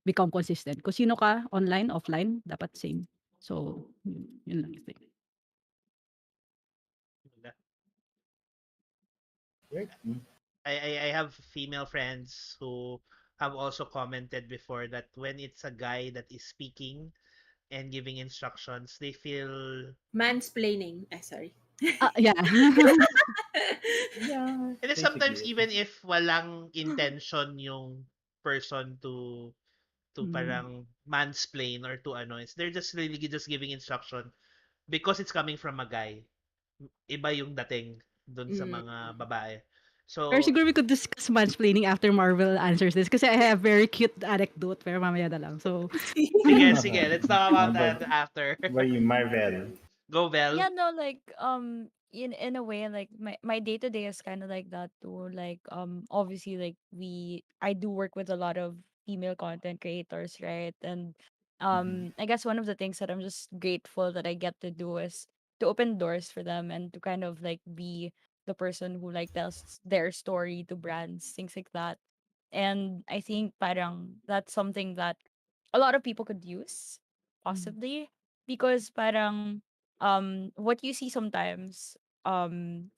become consistent. Kung sino ka, online, offline, dapat same. So, yun lang yung thing. Right. Mm. I have female friends who have also commented before that when it's a guy that is speaking and giving instructions, they feel Mansplaining. Ay, sorry. Yeah. Yeah, and then sometimes basically. even if walang intention yung person to Mm. parang mansplain or to ano, they're just really just giving instruction because it's coming from a guy. Iba yung dating dun sa Mm. mga babae. Or So, siguro we could discuss mansplaining after Marvel answers this kasi I have very cute anecdote pero mamaya na lang. So, sige, let's talk How about about that after. you, Marvel? Go, Vel. Yeah, no, like in a way, like my day to day is kind of like that too. Like obviously, like I do work with a lot of female content creators, right? And Mhm. I guess one of the things that I'm just grateful that I get to do is to open doors for them and to kind of like be the person who like tells their story to brands, things like that. And I think parang that's something that a lot of people could use possibly because parang what you see sometimes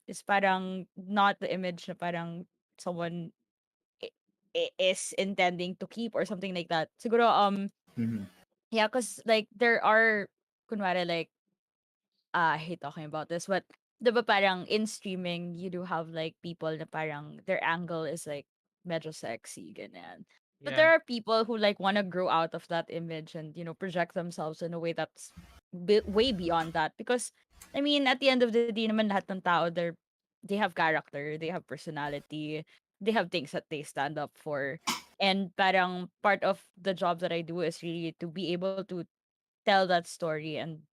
is parang not the image na parang someone is intending to keep or something like that. Siguro Mhm. yeah, cuz like there are kunwari like I hate talking about this, but the parang in streaming, you do have like people na parang their angle is like medyo sexy, ganyan. But Yeah. there are people who like want to grow out of that image and, project themselves in a way that's way beyond that. Because, I mean, at the end of the day naman, lahat ng tao, they have character, they have personality, they have things that they stand up for. And parang part of the job that I do is really to be able to tell that story and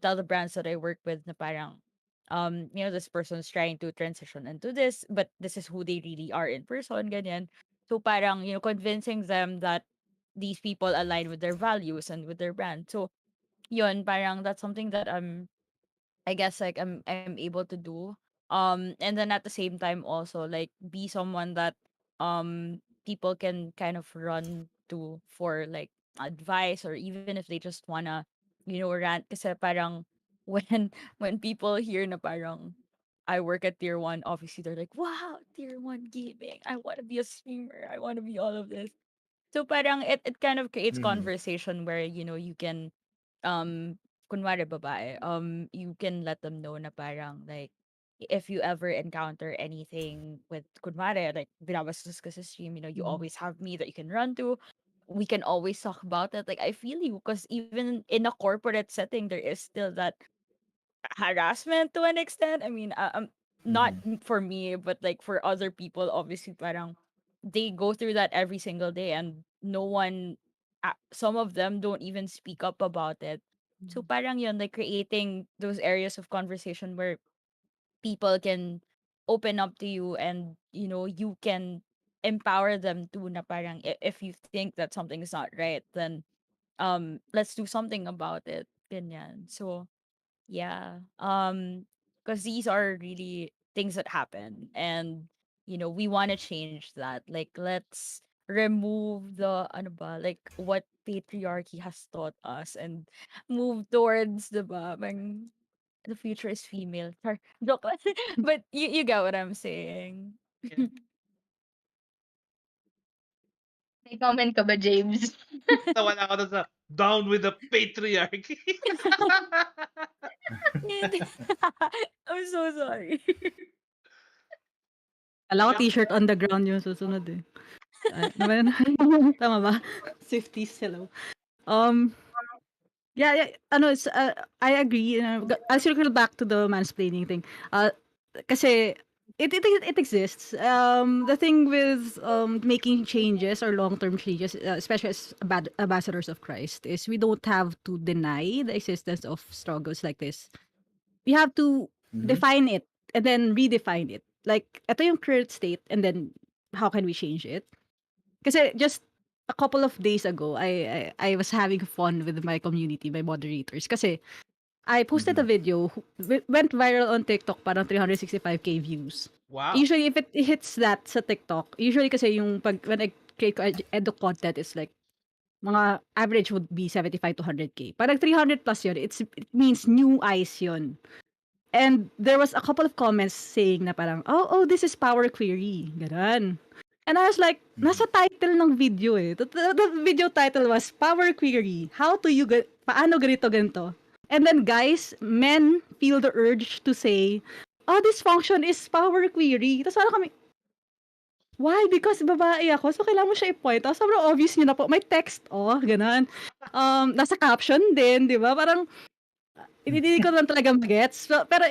tell the brands that I work with na parang this person's trying to transition into this, but this is who they really are in person, ganyan. So parang convincing them that these people align with their values and with their brand. So yun, parang that's something that I guess like I'm able to do. And then at the same time also like be someone that people can kind of run to for like advice, or even if they just wanna rant kasi parang when people hear na parang I work at tier 1, obviously they're like, wow, tier 1 gaming, I want to be a streamer, I want to be all of this. So parang it kind of creates Mhm. conversation where you can kunwari babae, you can let them know na parang like if you ever encounter anything with kunwari like binabastos ka sa stream, you always have me that you can run to. We can always talk about it. Like I feel you because even in a corporate setting, there is still that harassment to an extent. I mean, not Mhm. for me, but like for other people, obviously, parang they go through that every single day, and no one, some of them don't even speak up about it. So parang yun, like creating those areas of conversation where people can open up to you, and you can empower them to na parang if you think that something is not right, then let's do something about it. Ganyan. So yeah. Because these are really things that happen, and we want to change that. Like, let's remove the ano ba, like what patriarchy has taught us, and move towards the future is female. Joke lang. But you get what I'm saying. Yeah. May comment ka ba, James? Nawala ako dun sa down with the patriarchy. I'm so sorry. Kala ko Yak- t-shirt on the ground yung susunod eh. Ano ba yun? Tama ba? Swifties, hello. Um, yeah, yeah, ano, I agree. I'll circle back to the mansplaining thing. Kasi it exists. The thing with making changes or long-term changes, especially as ambassadors of Christ, is we don't have to deny the existence of struggles like this. We have to Mhm. define it and then redefine it. Like, ito yung current state, and then how can we change it? Kasi just a couple of days ago, I was having fun with my community, my moderators. Kasi I posted a Mhm. video, went viral on TikTok, parang 365K views. wow. Usually, if it hits that sa TikTok, usually kasi yung when I create edu content, it's like, mga average would be 75 to 100K. Parang 300 plus yun, it means new eyes yun. And there was a couple of comments saying na parang, oh, this is power query. Ganon. And I was like, Mhm. nasa title ng video eh. The video title was Power Query. How to you, paano ganito, ganito. And then guys, men feel the urge to say, oh, this function is power query. Tapos parang kami, why? Because babae ako, so kailangan mo siya i-point. Tapos sobrang obvious nyo na po. May text, oh, ganon. Nasa caption din, di ba? Parang, hindi ko lang talaga magets. Pero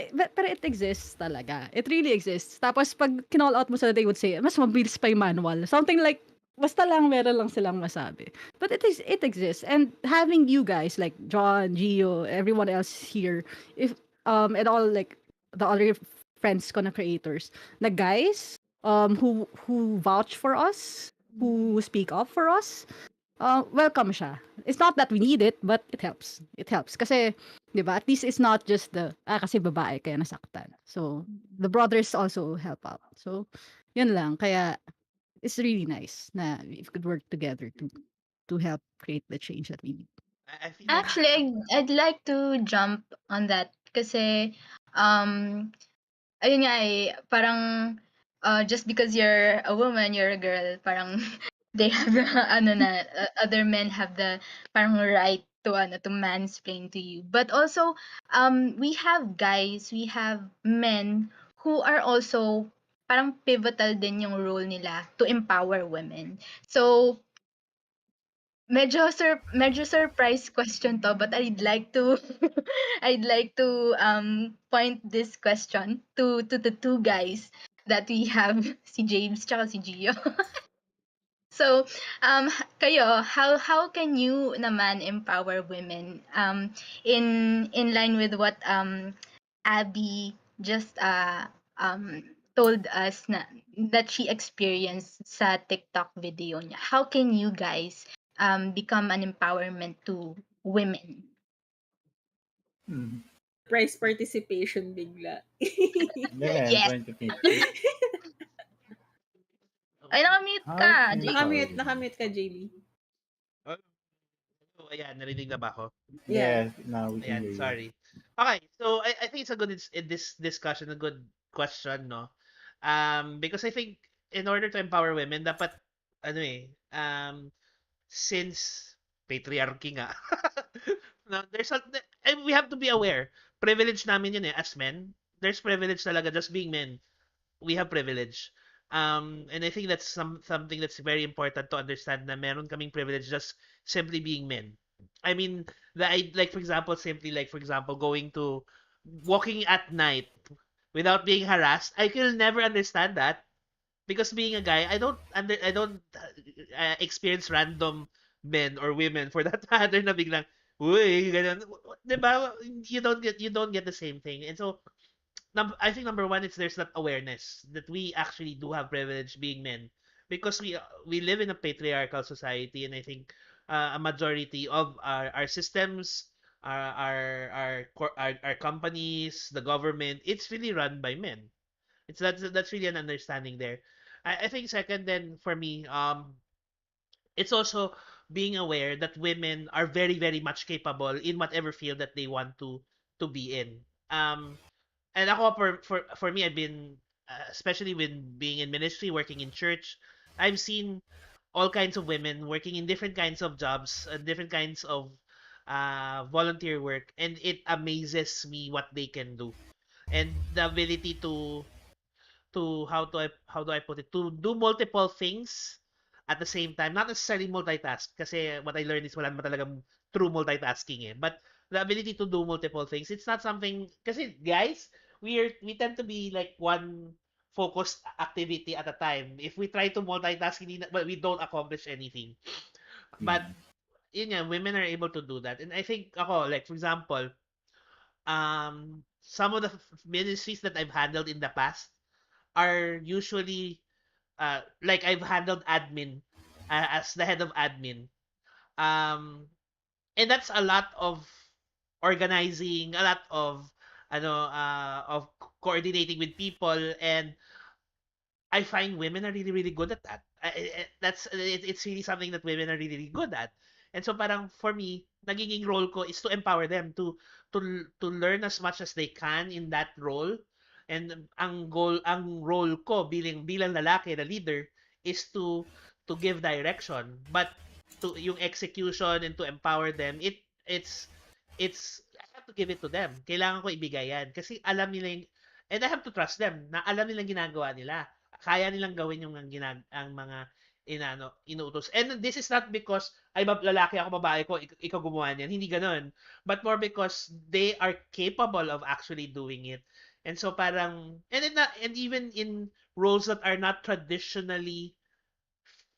it exists talaga. It really exists. Tapos pag kinall out mo sila, they would say, mas mabilis pa yung manual. Something like, basta lang meron lang silang masabi. But it exists. And having you guys, like John, Gio, everyone else here, if and all like the other friends ko na creators, na guys, who vouch for us, who speak up for us, welcome siya. It's not that we need it, but it helps. It helps. Kasi, di ba, at least it's not just kasi babae, kaya nasaktan. So, the brothers also help out. So, yun lang. Kaya, it's really nice na we could work together to help create the change that we need. I feel like Actually, I'd like to jump on that kasi um ayun nga eh, parang just because you're a woman, you're a girl, parang they have the, ano na, other men have the parang right to mansplain to you. But also, we have guys, we have men who are also parang pivotal din yung role nila to empower women. So, medyo surprise question to, but I'd like to I'd like to point this question to the two guys that we have, si James tsaka si Gio. So, kayo, how can you naman empower women in line with what Abby just told us na that she experienced sa TikTok video niya. How can you guys become an empowerment to women? Hmm. Prize participation bigla. Yeah, Yes. 2050. Ay, nakamute ka, How to Jake. empower Nakamute, women. nakamute ka, JB. Oh, ayan, narinig na ba ako? Yeah. Yes, now we can Ayan, hear you. sorry. Okay, so I think it's a good in this discussion, a good question, no? Because I think in order to empower women, dapat ano since patriarchy nga. No, and we have to be aware. Privilege namin yun as men. There's privilege talaga just being men. We have privilege. And I think that's something that's very important to understand na meron kaming privilege just simply being men. I mean, like for example, simply like for example, going to walking at night without being harassed. I can never understand that because being a guy, I don't experience random men or women for that matter na biglang uy, ganun. 'Di ba? You don't get the same thing. And so I think number one is there's that awareness that we actually do have privilege being men because we live in a patriarchal society, and I think a majority of our systems, our companies, the government, it's really run by men. It's that's really an understanding there. I think second then for me, it's also being aware that women are very very much capable in whatever field that they want to be in. And ako for me, I've been especially when being in ministry, working in church, I've seen all kinds of women working in different kinds of jobs, different kinds of volunteer work, and it amazes me what they can do, and the ability to how do I put it, to do multiple things at the same time, not necessarily multitask kasi what I learned is wala naman talagang true multitasking but the ability to do multiple things, it's not something kasi guys, we tend to be like one focused activity at a time. If we try to multitask, well, we don't accomplish anything. Yeah. But yun nga, women are able to do that. And I think ako, like for example, some of the ministries that I've handled in the past are usually like I've handled admin as the head of admin. Um, and that's a lot of organizing, a lot of coordinating with people, and I find women are really really good at that. It's really something that women are really, really good at. And so parang for me, nagiging role ko is to empower them to learn as much as they can in that role. And ang role ko bilang lalaki na leader is to give direction, but to yung execution and to empower them, it's I have to give it to them. Kailangan ko ibigay yan kasi alam nila and I have to trust them na alam nilang ginagawa nila, kaya nilang gawin yung ang mga inuutos. And this is not because ay lalaki ako, babae ko, ikaw gumawa niyan. Hindi ganoon. But more because they are capable of actually doing it. And so parang and even in roles that are not traditionally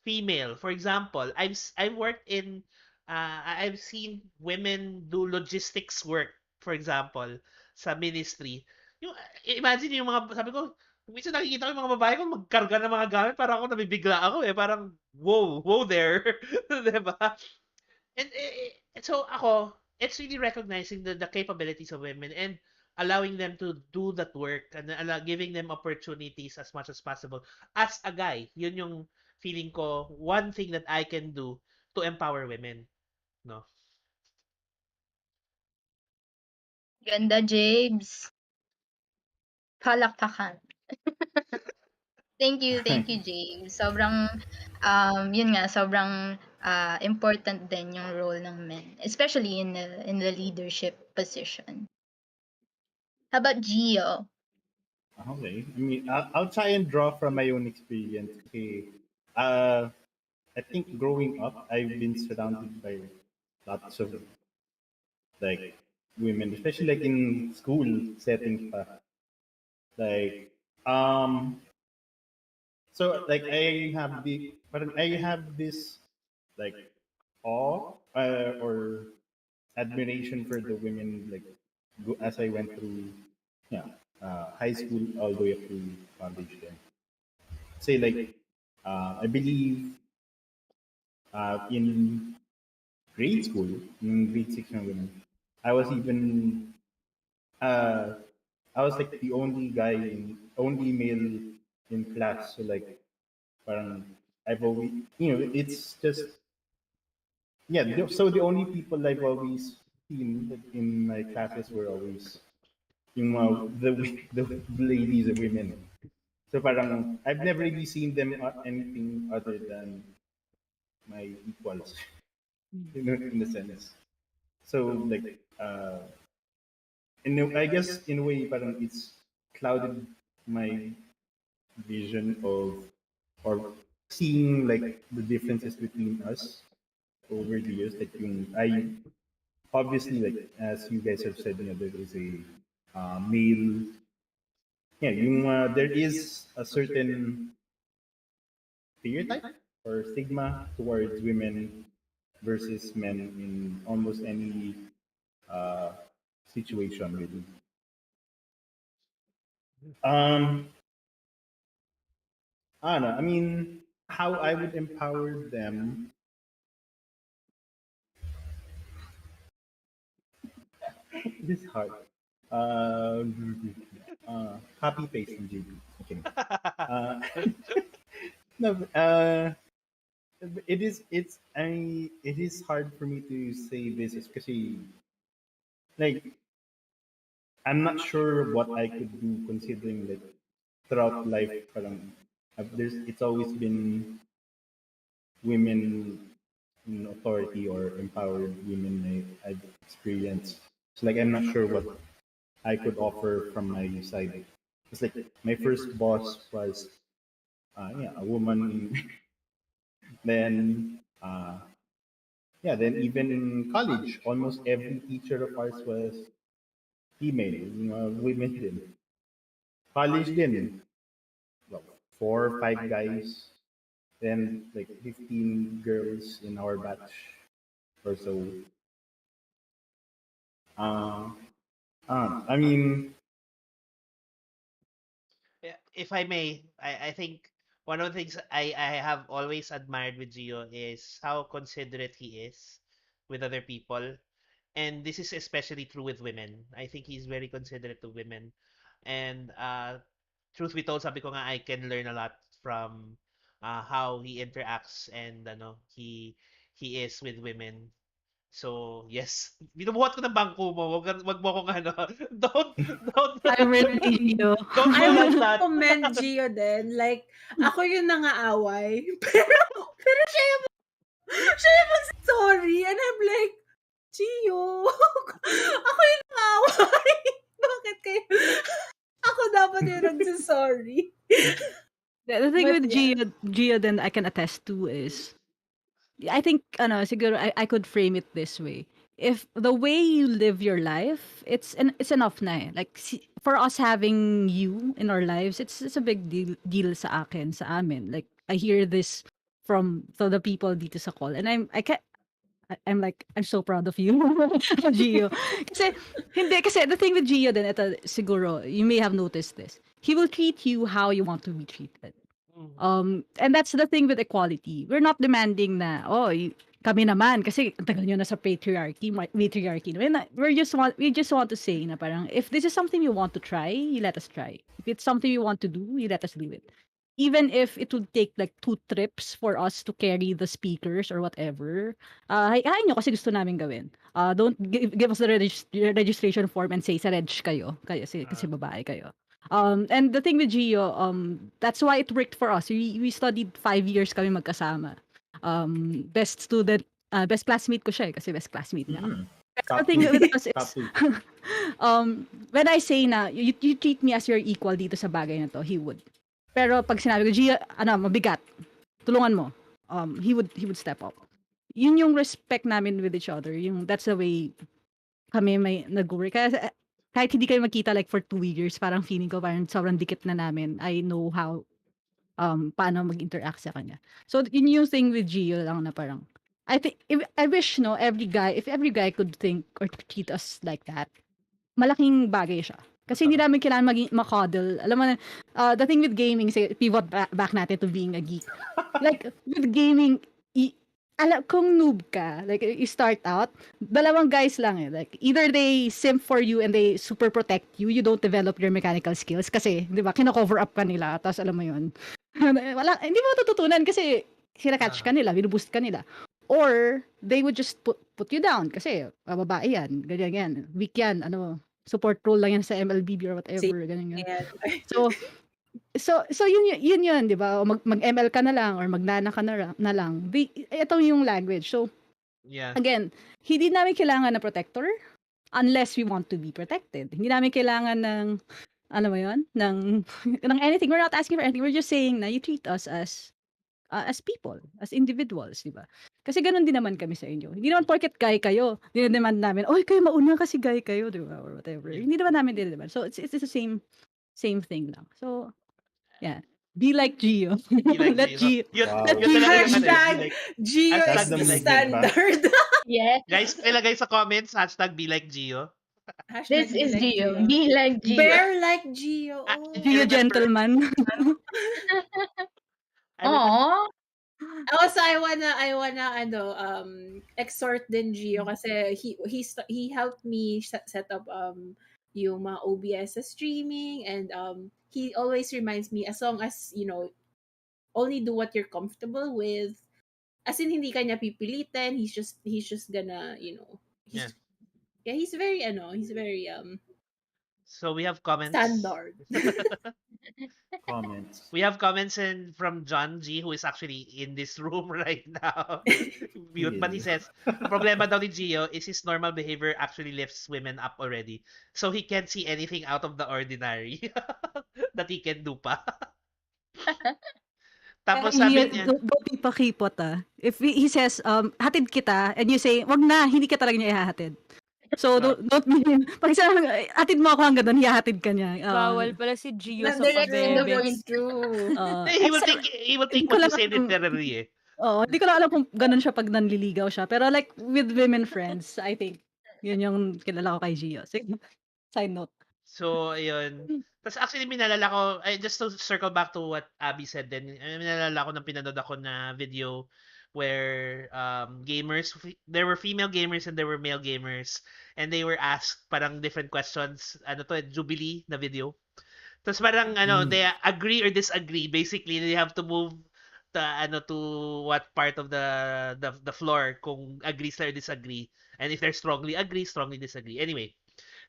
female. For example, I've worked in I've seen women do logistics work, for example, sa ministry. Yung imagine yung mga sabi ko, minsan nakikita ko yung mga babae ko magkarga ng mga gamit, para ako nabibigla ako parang wow there. 'Di ba? And so ako, it's really recognizing the capabilities of women and allowing them to do that work and giving them opportunities as much as possible. As a guy, yun yung feeling ko, one thing that I can do to empower women. No? Ganda, James. Palakpakan. Thank you, James. Sobrang, yun nga, sobrang important din yung role ng men, especially in the leadership position. How about Gio? Okay. I mean, I'll try and draw from my own experience. Okay. Uh, I think growing up, I've been surrounded by lots of like women, especially like in school settings. Pa. Like, um, so like I have this like awe or admiration for the women like as I went through yeah high school all the way up to college. Then say like I believe in grade school in grade six and women, I was even uh, I was like the only male in class. So like parang I've always it's just yeah. So the only people I've always seen like, in my classes were always yung the ladies and women. So parang I've never really seen them anything other than my equals in a sense. So like I guess in a way parang it's clouded my vision of or seeing like the differences between us over the years. Like yung I obviously like as you guys have said, there is a male yeah, there is a certain stereotype or stigma towards women versus men in almost any uh, situation, really. Um, I don't know. I mean, how I would empower them. It is hard. Uh, Copy paste from JP. Okay. Uh, no, it is hard for me to say this, especially like I'm not sure what I could do considering like throughout life parang it's always been women in authority or empowered women I've experienced. So like I'm not sure what I could offer from my side. It's like my first boss was yeah, a woman. Then yeah, then even in college, almost every teacher of ours was female, women din. College din, well, 4 or 5 guys, then like 15 girls in our batch or so. Uh, I mean, Yeah, if I may, I think one of the things I have always admired with Gio is how considerate he is with other people. And this is especially true with women. I think he's very considerate to women. And truth be told, sabi ko nga I can learn a lot from how he interacts and he is with women. So, yes. Binubuhat ko ng bangko mo. Wag mo akong ano. Don't don't I'm ready, Gio. don't I pull would on that. commend Gio then. Like, ako yung nangaaway. Pero siya yung sorry. And I'm like, Gio, ako yung nangaaway. Bakit kayo? Ako dapat yung nagsasorry. The thing But with yeah. Gio then I can attest to is I think ano siguro I could frame it this way. If the way you live your life, it's enough na eh. Like for us having you in our lives, it's a big deal sa akin, sa amin. Like I hear this from the people dito sa call and I'm like I'm so proud of you, Gio. Kasi hindi kasi the thing with Gio then ito siguro you may have noticed this. He will treat you how you want to be treated. And that's the thing with equality. We're not demanding na, oh, kami naman, kasi ang tagal nyo na sa matriarchy. We just want to say na parang, if this is something you want to try, you let us try. If it's something you want to do, you let us do it. Even if it would take like 2 trips for us to carry the speakers or whatever, hayain nyo kasi gusto namin gawin. Don't give us the registration form and say, sa reg kayo. Kasi babae kayo. And the thing with Gio, that's why it worked for us. We studied 5 years kami magkasama. best student, best classmate ko siya, kasi best classmate niya ako. Mm. Pero the Top thing two. with us Top is, two. when I say na, you treat me as your equal dito sa bagay na to, he would. Pero pag sinabi ko, Gia, mabigat, tulungan mo, he would step up. Yun yung respect namin with each other. That's the way kami may nag-work. Kaya kahit hindi kayo magkita like for 2 years, parang feeling ko parang sobrang dikit na namin. I know how, paano mag-interact sa kanya. So, yun yung thing with Gio lang na parang, I think, I wish, no, if every guy could think or treat us like that, malaking bagay siya. Kasi hindi namin kailangan maging makodel. Alam mo na, the thing with gaming, say, pivot back natin to being a geek. Like, with gaming, alam, kung noob ka, like, you start out, dalawang guys lang eh. Like, either they simp for you and they super protect you, you don't develop your mechanical skills kasi, di ba, kino-cover up ka nila, tapos alam mo yun. Wala, hindi mo matututunan kasi kinakatch ka nila, binuboost ka nila. Or, they would just put you down kasi, babae yan, ganyan. Weak yan, support role lang yan sa MLBB or whatever, ganyan. Ayan. So yun, 'di ba? O mag-ML ka na lang or magnana ka na lang. Ito yung language. So, Yeah. again, hindi namin kailangan na protector unless we want to be protected. Hindi namin kailangan ng, ano mo yun, ng anything. We're not asking for anything. We're just saying na you treat us as people, as individuals, di ba? Kasi ganun din naman kami sa inyo. Hindi naman porket guy kayo, dinedemand namin, oy, kayo mauna kasi guy kayo, di ba? Or whatever. Yeah. Hindi naman namin dinedemand. So, it's the same thing lang. So, yeah. Be like Gio. Be like Let Gio. Gio. Yun, Wow. yun talaga yung ano, be Hashtag like, Gio Hashtag is be the like standard. Yes, guys, ilagay sa comments, hashtag be like Gio. Hashtag this be is like Gio. Be like Gio. Bear like Gio. Ah, Oh. I Gio remember- gentleman. I remember, Aww. Also, I wanna exhort din Gio kasi he helped me set up yung mga OBS sa streaming, and he always reminds me, as long as only do what you're comfortable with, as in hindi kanya pipilitin, he's just gonna he's he's very so we have comments. standard. Comments. We have comments from John G, who is actually in this room right now. Mute, but he says, ang problema daw ni Gio is his normal behavior actually lifts women up already. So he can't see anything out of the ordinary that he can do pa. Tapos sabi niya, Don't be pakipot If he says, hatid kita, and you say, wag na, hindi ka talaga niya ihahatid. So, don't pag sinabi, hatid mo ako hanggang doon, ihahatid ka niya. Bawal pala si Gio sa Direction the pabebe. point true. he will take what you say literally eh. Hindi ko lang alam kung ganun siya pag nanliligaw siya. Pero like, with women friends, I think, yun yung kilala ko kay Gio. Sige, side note. So, ayun. Tapos actually, minalala ko, just to circle back to what Abby said din, minalala ko nang pinanood ako na video where gamers, there were female gamers and there were male gamers, and they were asked parang different questions, Jubilee na video. Tapos parang, they agree or disagree. Basically, they have to move to what part of the floor kung agree or disagree. And if they're strongly agree, strongly disagree. Anyway,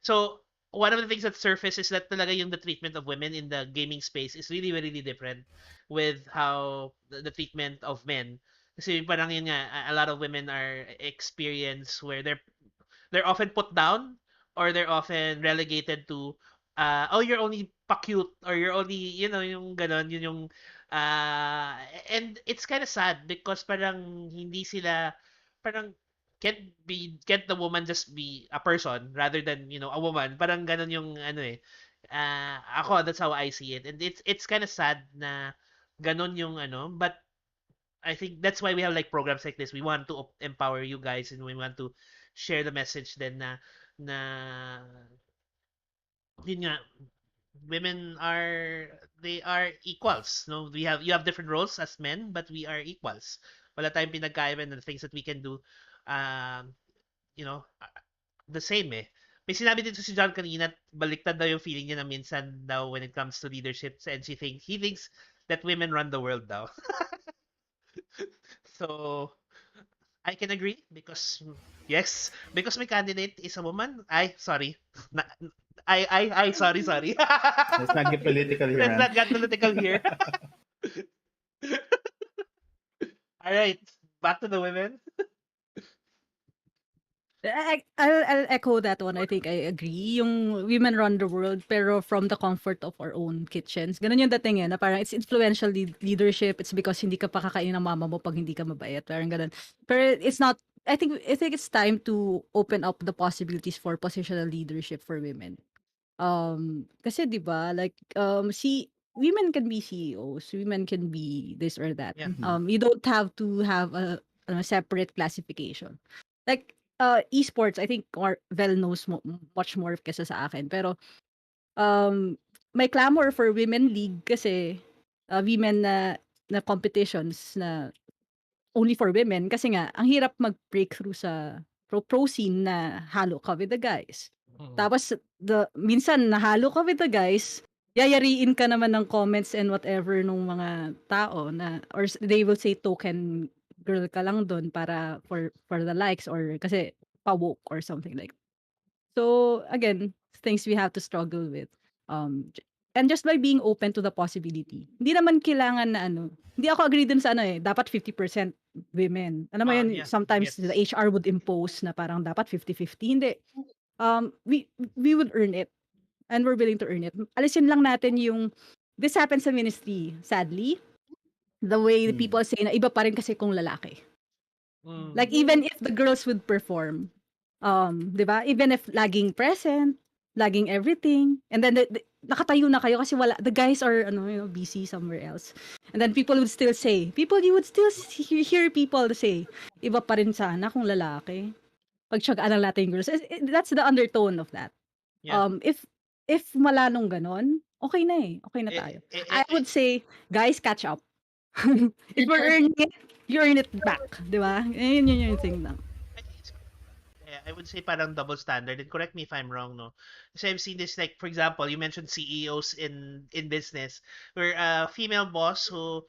so one of the things that surface is that talaga yung the treatment of women in the gaming space is really, really different with how the treatment of men. Kasi parang yun nga, a lot of women are experience where they're often put down or they're often relegated to you're only pa-cute or you're only, yung ganon, yun yung and it's kind of sad because parang hindi sila parang can't the woman just be a person rather than a woman, parang ganon yung ako, that's how I see it, and it's kind of sad na ganon yung but I think that's why we have like programs like this. We want to empower you guys and we want to share the message then na yun nga, women they are equals. No, you have different roles as men, but we are equals. Wala tayong pinagkaiba, and the things that we can do, the same eh. May sinabi dito si John kanina, baliktad daw yung feeling niya na minsan daw when it comes to leadership, and he thinks that women run the world daw. So, I can agree because my candidate is a woman. Sorry. Sorry. Let's not get political here. Let's man. not get political here. All right. Back to the women. I'll echo that one. I think I agree. Yung women run the world pero from the comfort of our own kitchens. Ganun yung dating na parang it's influential leadership. It's because hindi ka pa kakain ng mama mo pag hindi ka mabait. Parang ganun. Pero it's not, I think it's time to open up the possibilities for positional leadership for women. Kasi 'di ba, like, women can be CEOs, women can be this or that. Yeah. You don't have to have a separate classification. Like, esports, I think or Vel knows much more kesa sa akin. Pero, may clamor for women league kasi, women na competitions na only for women kasi nga ang hirap mag-breakthrough sa pro scene na halo ka with the guys. Mhm. Tapos minsan nahalo ka with the guys, yayariin ka naman ng comments and whatever nung mga tao na or they will say token girl ka lang dun para for the likes or kasi pa-woke or something like. So again, things we have to struggle with. And just by being open to the possibility. Hindi naman kailangan na ano, hindi ako agree dun sa ano dapat 50% women. Alam mo yun, Yeah. sometimes the Gets. HR would impose na parang dapat 50-50. Hindi. We would earn it and we're willing to earn it. Alisin lang natin yung this happens sa ministry, sadly. The way the Mm. people say na iba pa rin kasi kung lalaki. Like Mm. even if the girls would perform, 'di ba? Even if laging present, laging everything, and then nakatayo na kayo kasi wala the guys are busy somewhere else. And then people would still say, you would still hear people say, iba pa rin sana kung lalaki. Pagtiyagaan lang natin yung girls. That's the undertone of that. Yeah. If malalong ganon, okay na okay na Eh, tayo. eh, I eh, eh, would say, guys, catch up. If we're earning it, you earn it back, 'di ba? Yun yung thing lang. I think it's I would say parang double standard. And correct me if I'm wrong, no? Kasi I've seen this, like, for example, you mentioned CEOs in business, where a female boss who,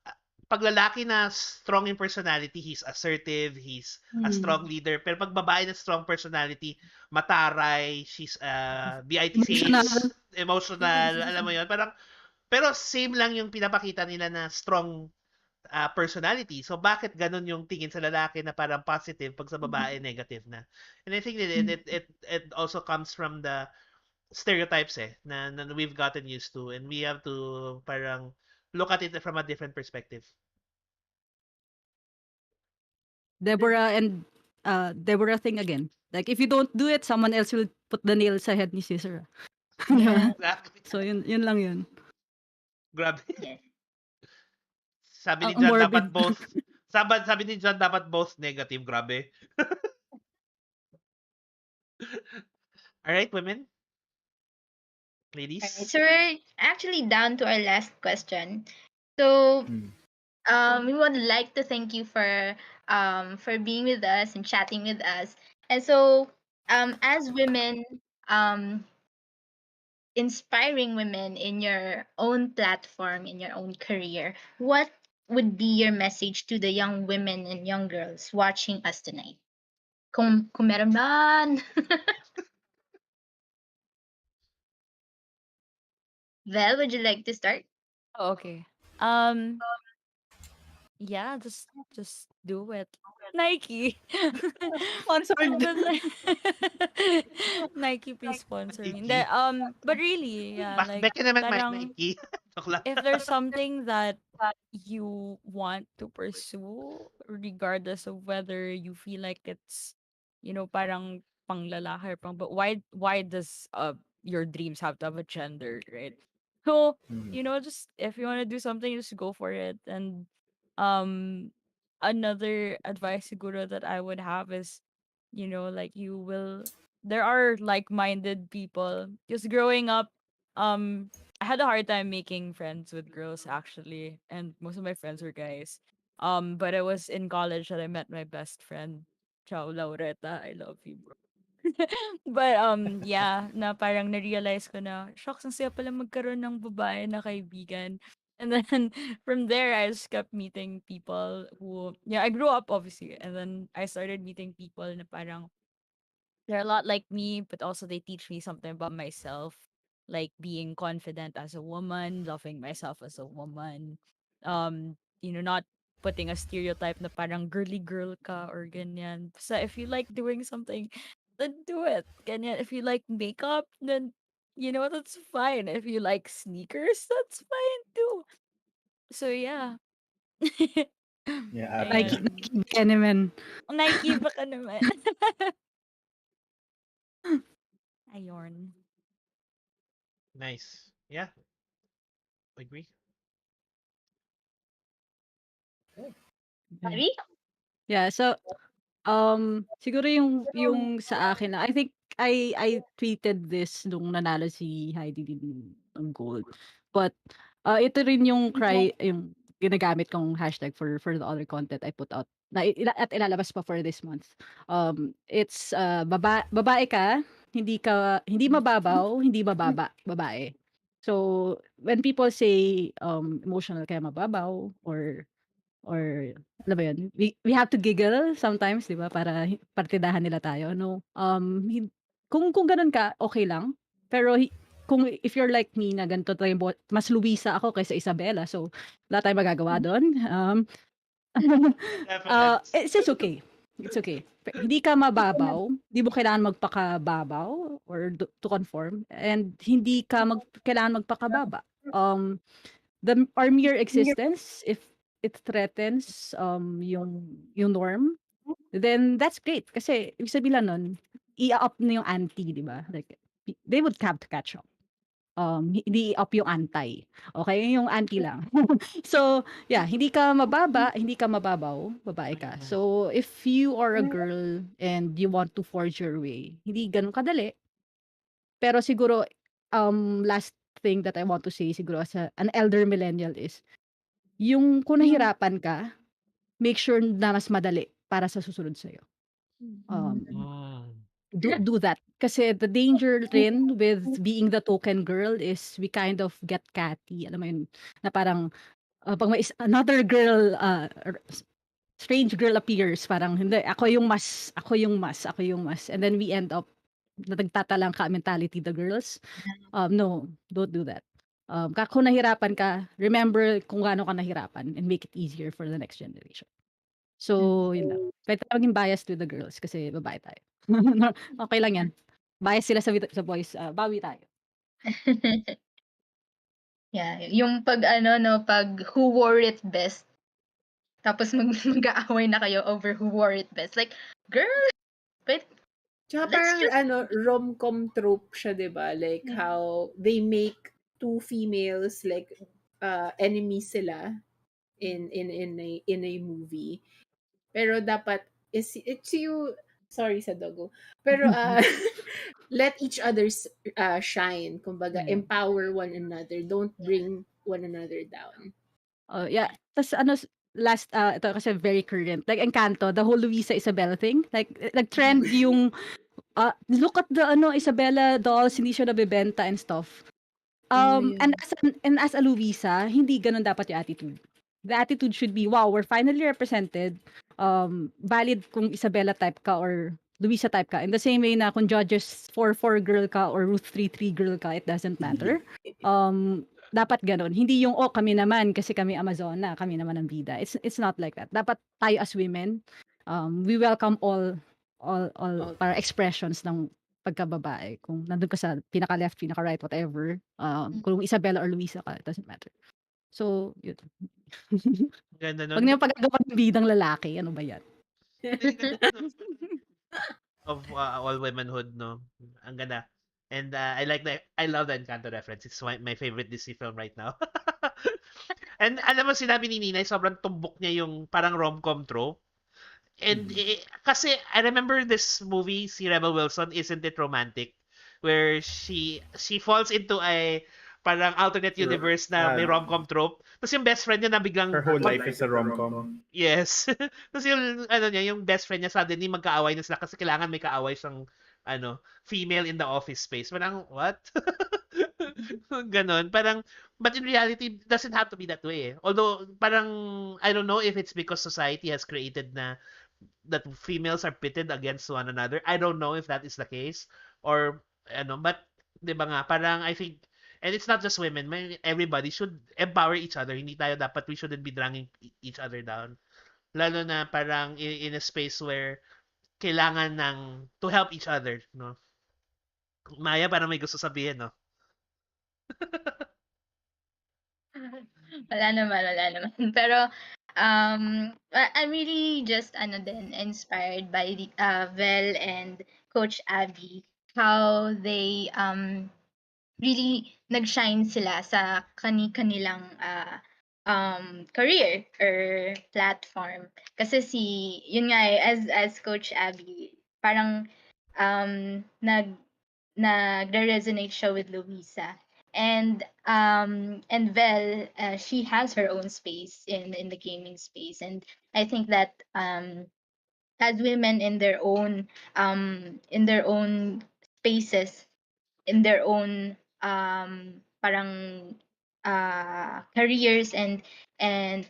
uh, pag lalaki na strong in personality, he's assertive, he's a strong leader. Pero pag babae na strong personality, mataray, she's Emotional. BITCH, emotional, alam mo yon. Parang, pero same lang yung pinapakita nila na strong personality. So bakit ganun yung tingin sa lalaki na parang positive pag sa babae negative na? And I think that it also comes from the stereotypes na we've gotten used to, and we have to parang look at it from a different perspective. Deborah thing again. Like if you don't do it, someone else will put the nail sa head ni Caesar. Di ba? Yeah. Exactly. So yun lang yun. Grabe. Yes. Sabi ni John dapat Morbid. both. Sabi ni John dapat both negative. Grabe. All right, women, All right. ladies. So we're actually down to our last question. So Mm. we would like to thank you for being with us and chatting with us. And so as women, um inspiring women in your own platform, in your own career, what would be your message to the young women and young girls watching us tonight? Kung meron man. Vel, would you like to start? Oh, okay. Um, yeah, just do it. Nike. Sponsored. But like Nike, please sponsor me. Nike. But really, yeah, like Beke naman parang Nike. Joke lang. if there's something that you want to pursue, regardless of whether you feel like it's, parang pang lalaki or pang, but why does your dreams have to have a gender, right? So, Mm. just if you want to do something, just go for it. And um another advice siguro that I would have is, like there are like-minded people. Just growing up, I had a hard time making friends with girls actually, and most of my friends were guys. But it was in college that I met my best friend. Ciao, Laureta. I love you, bro. But yeah, na parang na-realize ko na, shocks, ang saya pala magkaroon ng babae na kaibigan. And then from there, I just kept meeting people who, yeah, I grew up obviously, and then I started meeting people na parang they're a lot like me, but also they teach me something about myself, like being confident as a woman, loving myself as a woman, not putting a stereotype na parang girly girl ka or ganyan. So if you like doing something, then do it. Ganyan. If you like makeup, then you know that's fine. If you like sneakers, that's fine too. So yeah. Yeah, Nike Ayun. absolutely. Nike Benemen. Nike baka naman. Ayun. Nice. Yeah, agree. Yeah. Abby? Yeah, so siguro yung sa akin na I think I tweeted this nung nanalo si Heidi din ng gold. But ito rin yung yung ginagamit kong hashtag for the other content I put out na at ilalabas pa for this month. It's babae ka, hindi mababaw, hindi mababa, babae. So when people say emotional kaya mababaw or alam mo yun, we have to giggle sometimes, 'di ba, para partidahan nila tayo, no? Kung gano'n ka, okay lang. Pero kung if you're like me na ganito talaga yung mas Luisa ako kaysa Isabela, so wala tayong magagawa do'n. Reference. It's okay. It's okay. Hindi ka mababaw, hindi mo kailangan magpakababaw or to conform, and hindi ka kailangan magpakababa. Our mere existence, if it threatens yung norm, then that's great. Kasi ibig sabihin lang nun, i-up na yung anti, di ba? Like, they would have to catch up. Hindi i-up yung anti. Okay? Yung anti lang. So, yeah, hindi ka mababa, hindi ka mababaw, babae ka. So, if you are a girl and you want to forge your way, hindi ganun kadali. Pero siguro, last thing that I want to say siguro as an elder millennial is, yung kung nahirapan ka, make sure na mas madali para sa susunod sa'yo. Um, Mm. do that. Kasi the danger rin with being the token girl is we kind of get catty. Alam mo yun, na parang pag may another girl, strange girl appears, parang hindi, ako yung mas. And then we end up na nagtatalang ka mentality the girls. No, don't do that. Kung nahirapan ka, remember kung gaano ka nahirapan and make it easier for the next generation. So, yun lang. Pwede tayo maging biased with the girls kasi babae tayo. Okay lang yan. Bias sila sa boys, bawi tayo. Yeah, yung pag ano 'no, pag who wore it best, tapos mag-aaway na kayo over who wore it best. Like, girl, but Tsaka let's parang just rom-com trope siya, 'di ba? Like mm, how they make two females like enemies sila in a movie. Pero dapat is it's you sorry sa dogo. Pero let each others shine. Kumbaga Yeah. empower one another. Don't bring one another down. Yeah. Tas ano, last, ito kasi very current. Like Encanto, the whole Luisa Isabel thing. Like, nag-trend yung, look at the ano, Isabella dolls, hindi siya nabebenta and stuff. Oh, And yeah. as a Luisa, hindi gano'n dapat yung attitude. The attitude should be, wow, we're finally represented. Valid kung Isabella type ka or Luisa type ka. In the same way na kung Judges 4-4 girl ka or Ruth 3-3 girl ka, it doesn't matter. Dapat gano'n. Hindi yung, oh, kami naman kasi kami Amazona, kami naman ang bida. It's not like that. Dapat tayo as women, we welcome all Oh, para expressions ng pagkababae. Kung nandun ka sa pinaka-left, pinaka-right, whatever, kung Isabella or Luisa ka, it doesn't matter. So, yun. Ganda Wag nun. niyo pagagawa ng bidang lalaki, ano ba yan? Ang ganda nun of all womenhood, no? Ang ganda. And I love the Encanto reference. It's my favorite Disney film right now. And alam mo, sinabi ni Ninay, sobrang tumbok niya yung parang rom-com trope. And kasi I remember this movie, si Rebel Wilson, Isn't It Romantic? Where she falls into a parang alternate universe na may rom-com trope. Tapos yung best friend niya na Her biglang whole life is a rom-com. yes. Tapos yung ano niya, yung best friend niya suddenly magkaaway na sila kasi kailangan may kaaway siyang female in the office space. Parang what? Ganon. Parang but in reality, it doesn't have to be that way. Although parang I don't know if it's because society has created na that females are pitted against one another. I don't know if that is the case or but 'di ba nga parang I think And it's not just women, everybody should empower each other. Hindi tayo dapat, we shouldn't be dragging each other down. Lalo na parang in a space where kailangan ng to help each other, no? Maya, parang may gusto sabihin, no? Wala naman, wala naman. Pero, I'm really just, ano din, inspired by the, Vel and Coach Abby, how they, really nag-shine sila sa kani-kanilang career or platform. Kasi yun nga eh, as Coach Abby, parang nagre-resonate siya with Luisa. And Vel, she has her own space in the gaming space, and I think that as women in their own spaces, in their own parang careers and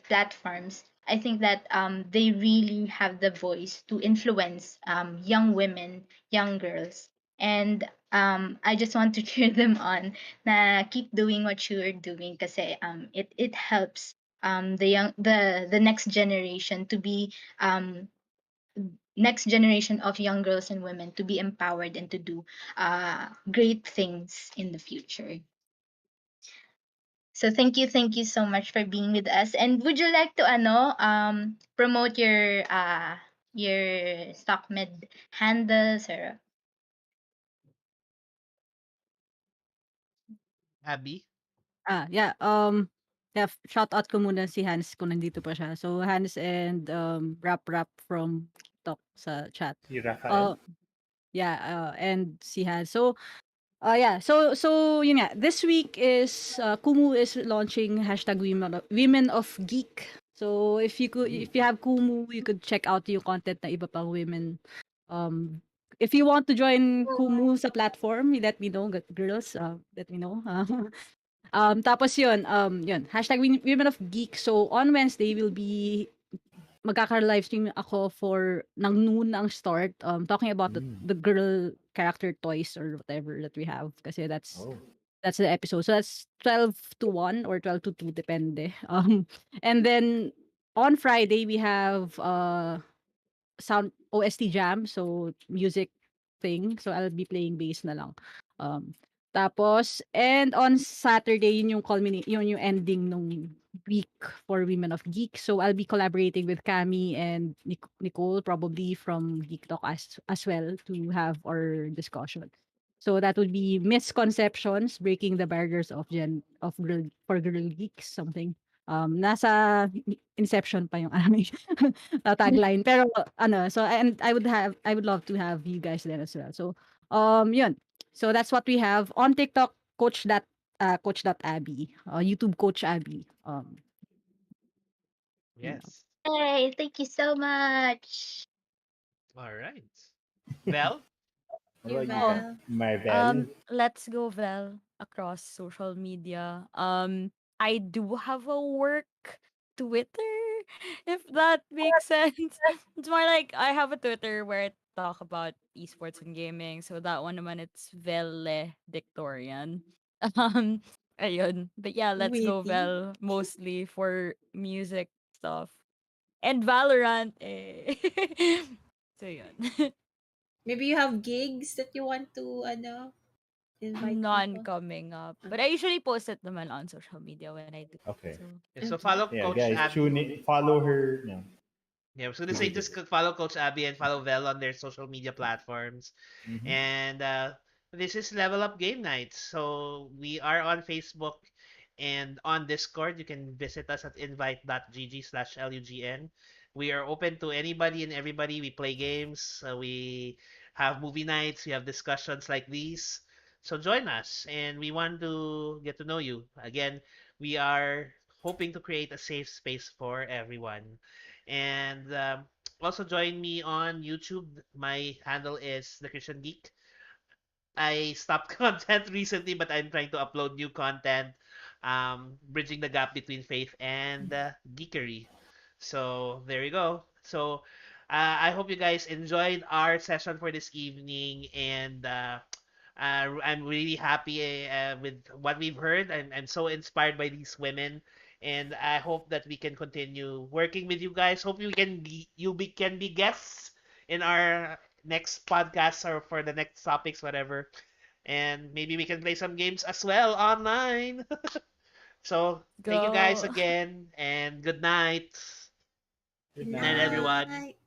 platforms, I think that they really have the voice to influence young women, young girls. And I just want to cheer them on na keep doing what you are doing kasi it helps the next generation to be next generation of young girls and women to be empowered and to do great things in the future. So thank you so much for being with us. And would you like to promote your stock med handles or Abby? Yeah, yeah, shout out ko muna si Hans kung nandito pa siya. So Hans and Rap Rap from TikTok sa chat. Si Rafael. Uh, yeah, and si Hans. So yeah, so yun nga. This week is Kumu is launching hashtag Women of Geek. So if you have Kumu, you could check out yung content na iba pang women. Um, if you want to join Kumu sa platform, you let me know, girls. Let me know. Tapos yun, hashtag Women of Geek. So, on Wednesday, will be magkaka-livestream ako for ng noon ang start, talking about the girl character toys or whatever that we have. Kasi Oh. that's the episode. So, that's 12 to 1 or 12 to 2, depende. And then, on Friday, we have sound OST jam, so music thing. So I'll be playing bass na lang. Um Tapos and on Saturday yun yung yun yung ending nung week for Women of Geek. So I'll be collaborating with Cami and Nicole probably from Geek Talk as well to have our discussion. So that would be misconceptions, breaking the barriers of girl for girl geeks, something. Nasa Inception pa yung aming tagline. Pero ano, so and I would love to have you guys there as well. So yun. So that's what we have on TikTok. Coach.abby. YouTube Coach Abby. You know. Yes. Hey, thank you so much. All right. Vel? What You, about you, Oh, Val? Val. Marvel? let's go Vel across social media. I do have a work Twitter, if that makes sense. It's more like I have a Twitter where I talk about esports and gaming. So that one naman it's Velle Victorian. Um, ayun. But yeah, let's go Witty. Vel mostly for music stuff. And Valorant eh. So yun. Maybe you have gigs that you want to invite None people. coming up. But I usually post it naman on social media when I do. Okay. So Yeah, so Okay. follow Yeah, Coach guys, Abby. tune in, follow her. Yeah, Yeah, I was gonna she say did just it. follow Coach Abby and follow Vel on their social media platforms. Mm-hmm. And this is Level Up Game Night. So we are on Facebook and on Discord. You can visit us at invite.gg/lugn. We are open to anybody and everybody. We play games. We have movie nights. We have discussions like these. So join us, and we want to get to know you. Again, we are hoping to create a safe space for everyone. And also join me on YouTube. My handle is the Christian Geek. I stopped content recently, but I'm trying to upload new content, bridging the gap between faith and geekery. So there you go. So I hope you guys enjoyed our session for this evening, and I'm really happy with what we've heard. I'm so inspired by these women, and I hope that we can continue working with you guys. Hope can be guests in our next podcast or for the next topics, whatever. And maybe we can play some games as well online. So thank you guys Go. again, and good night. Good Good night, night. everyone. Night.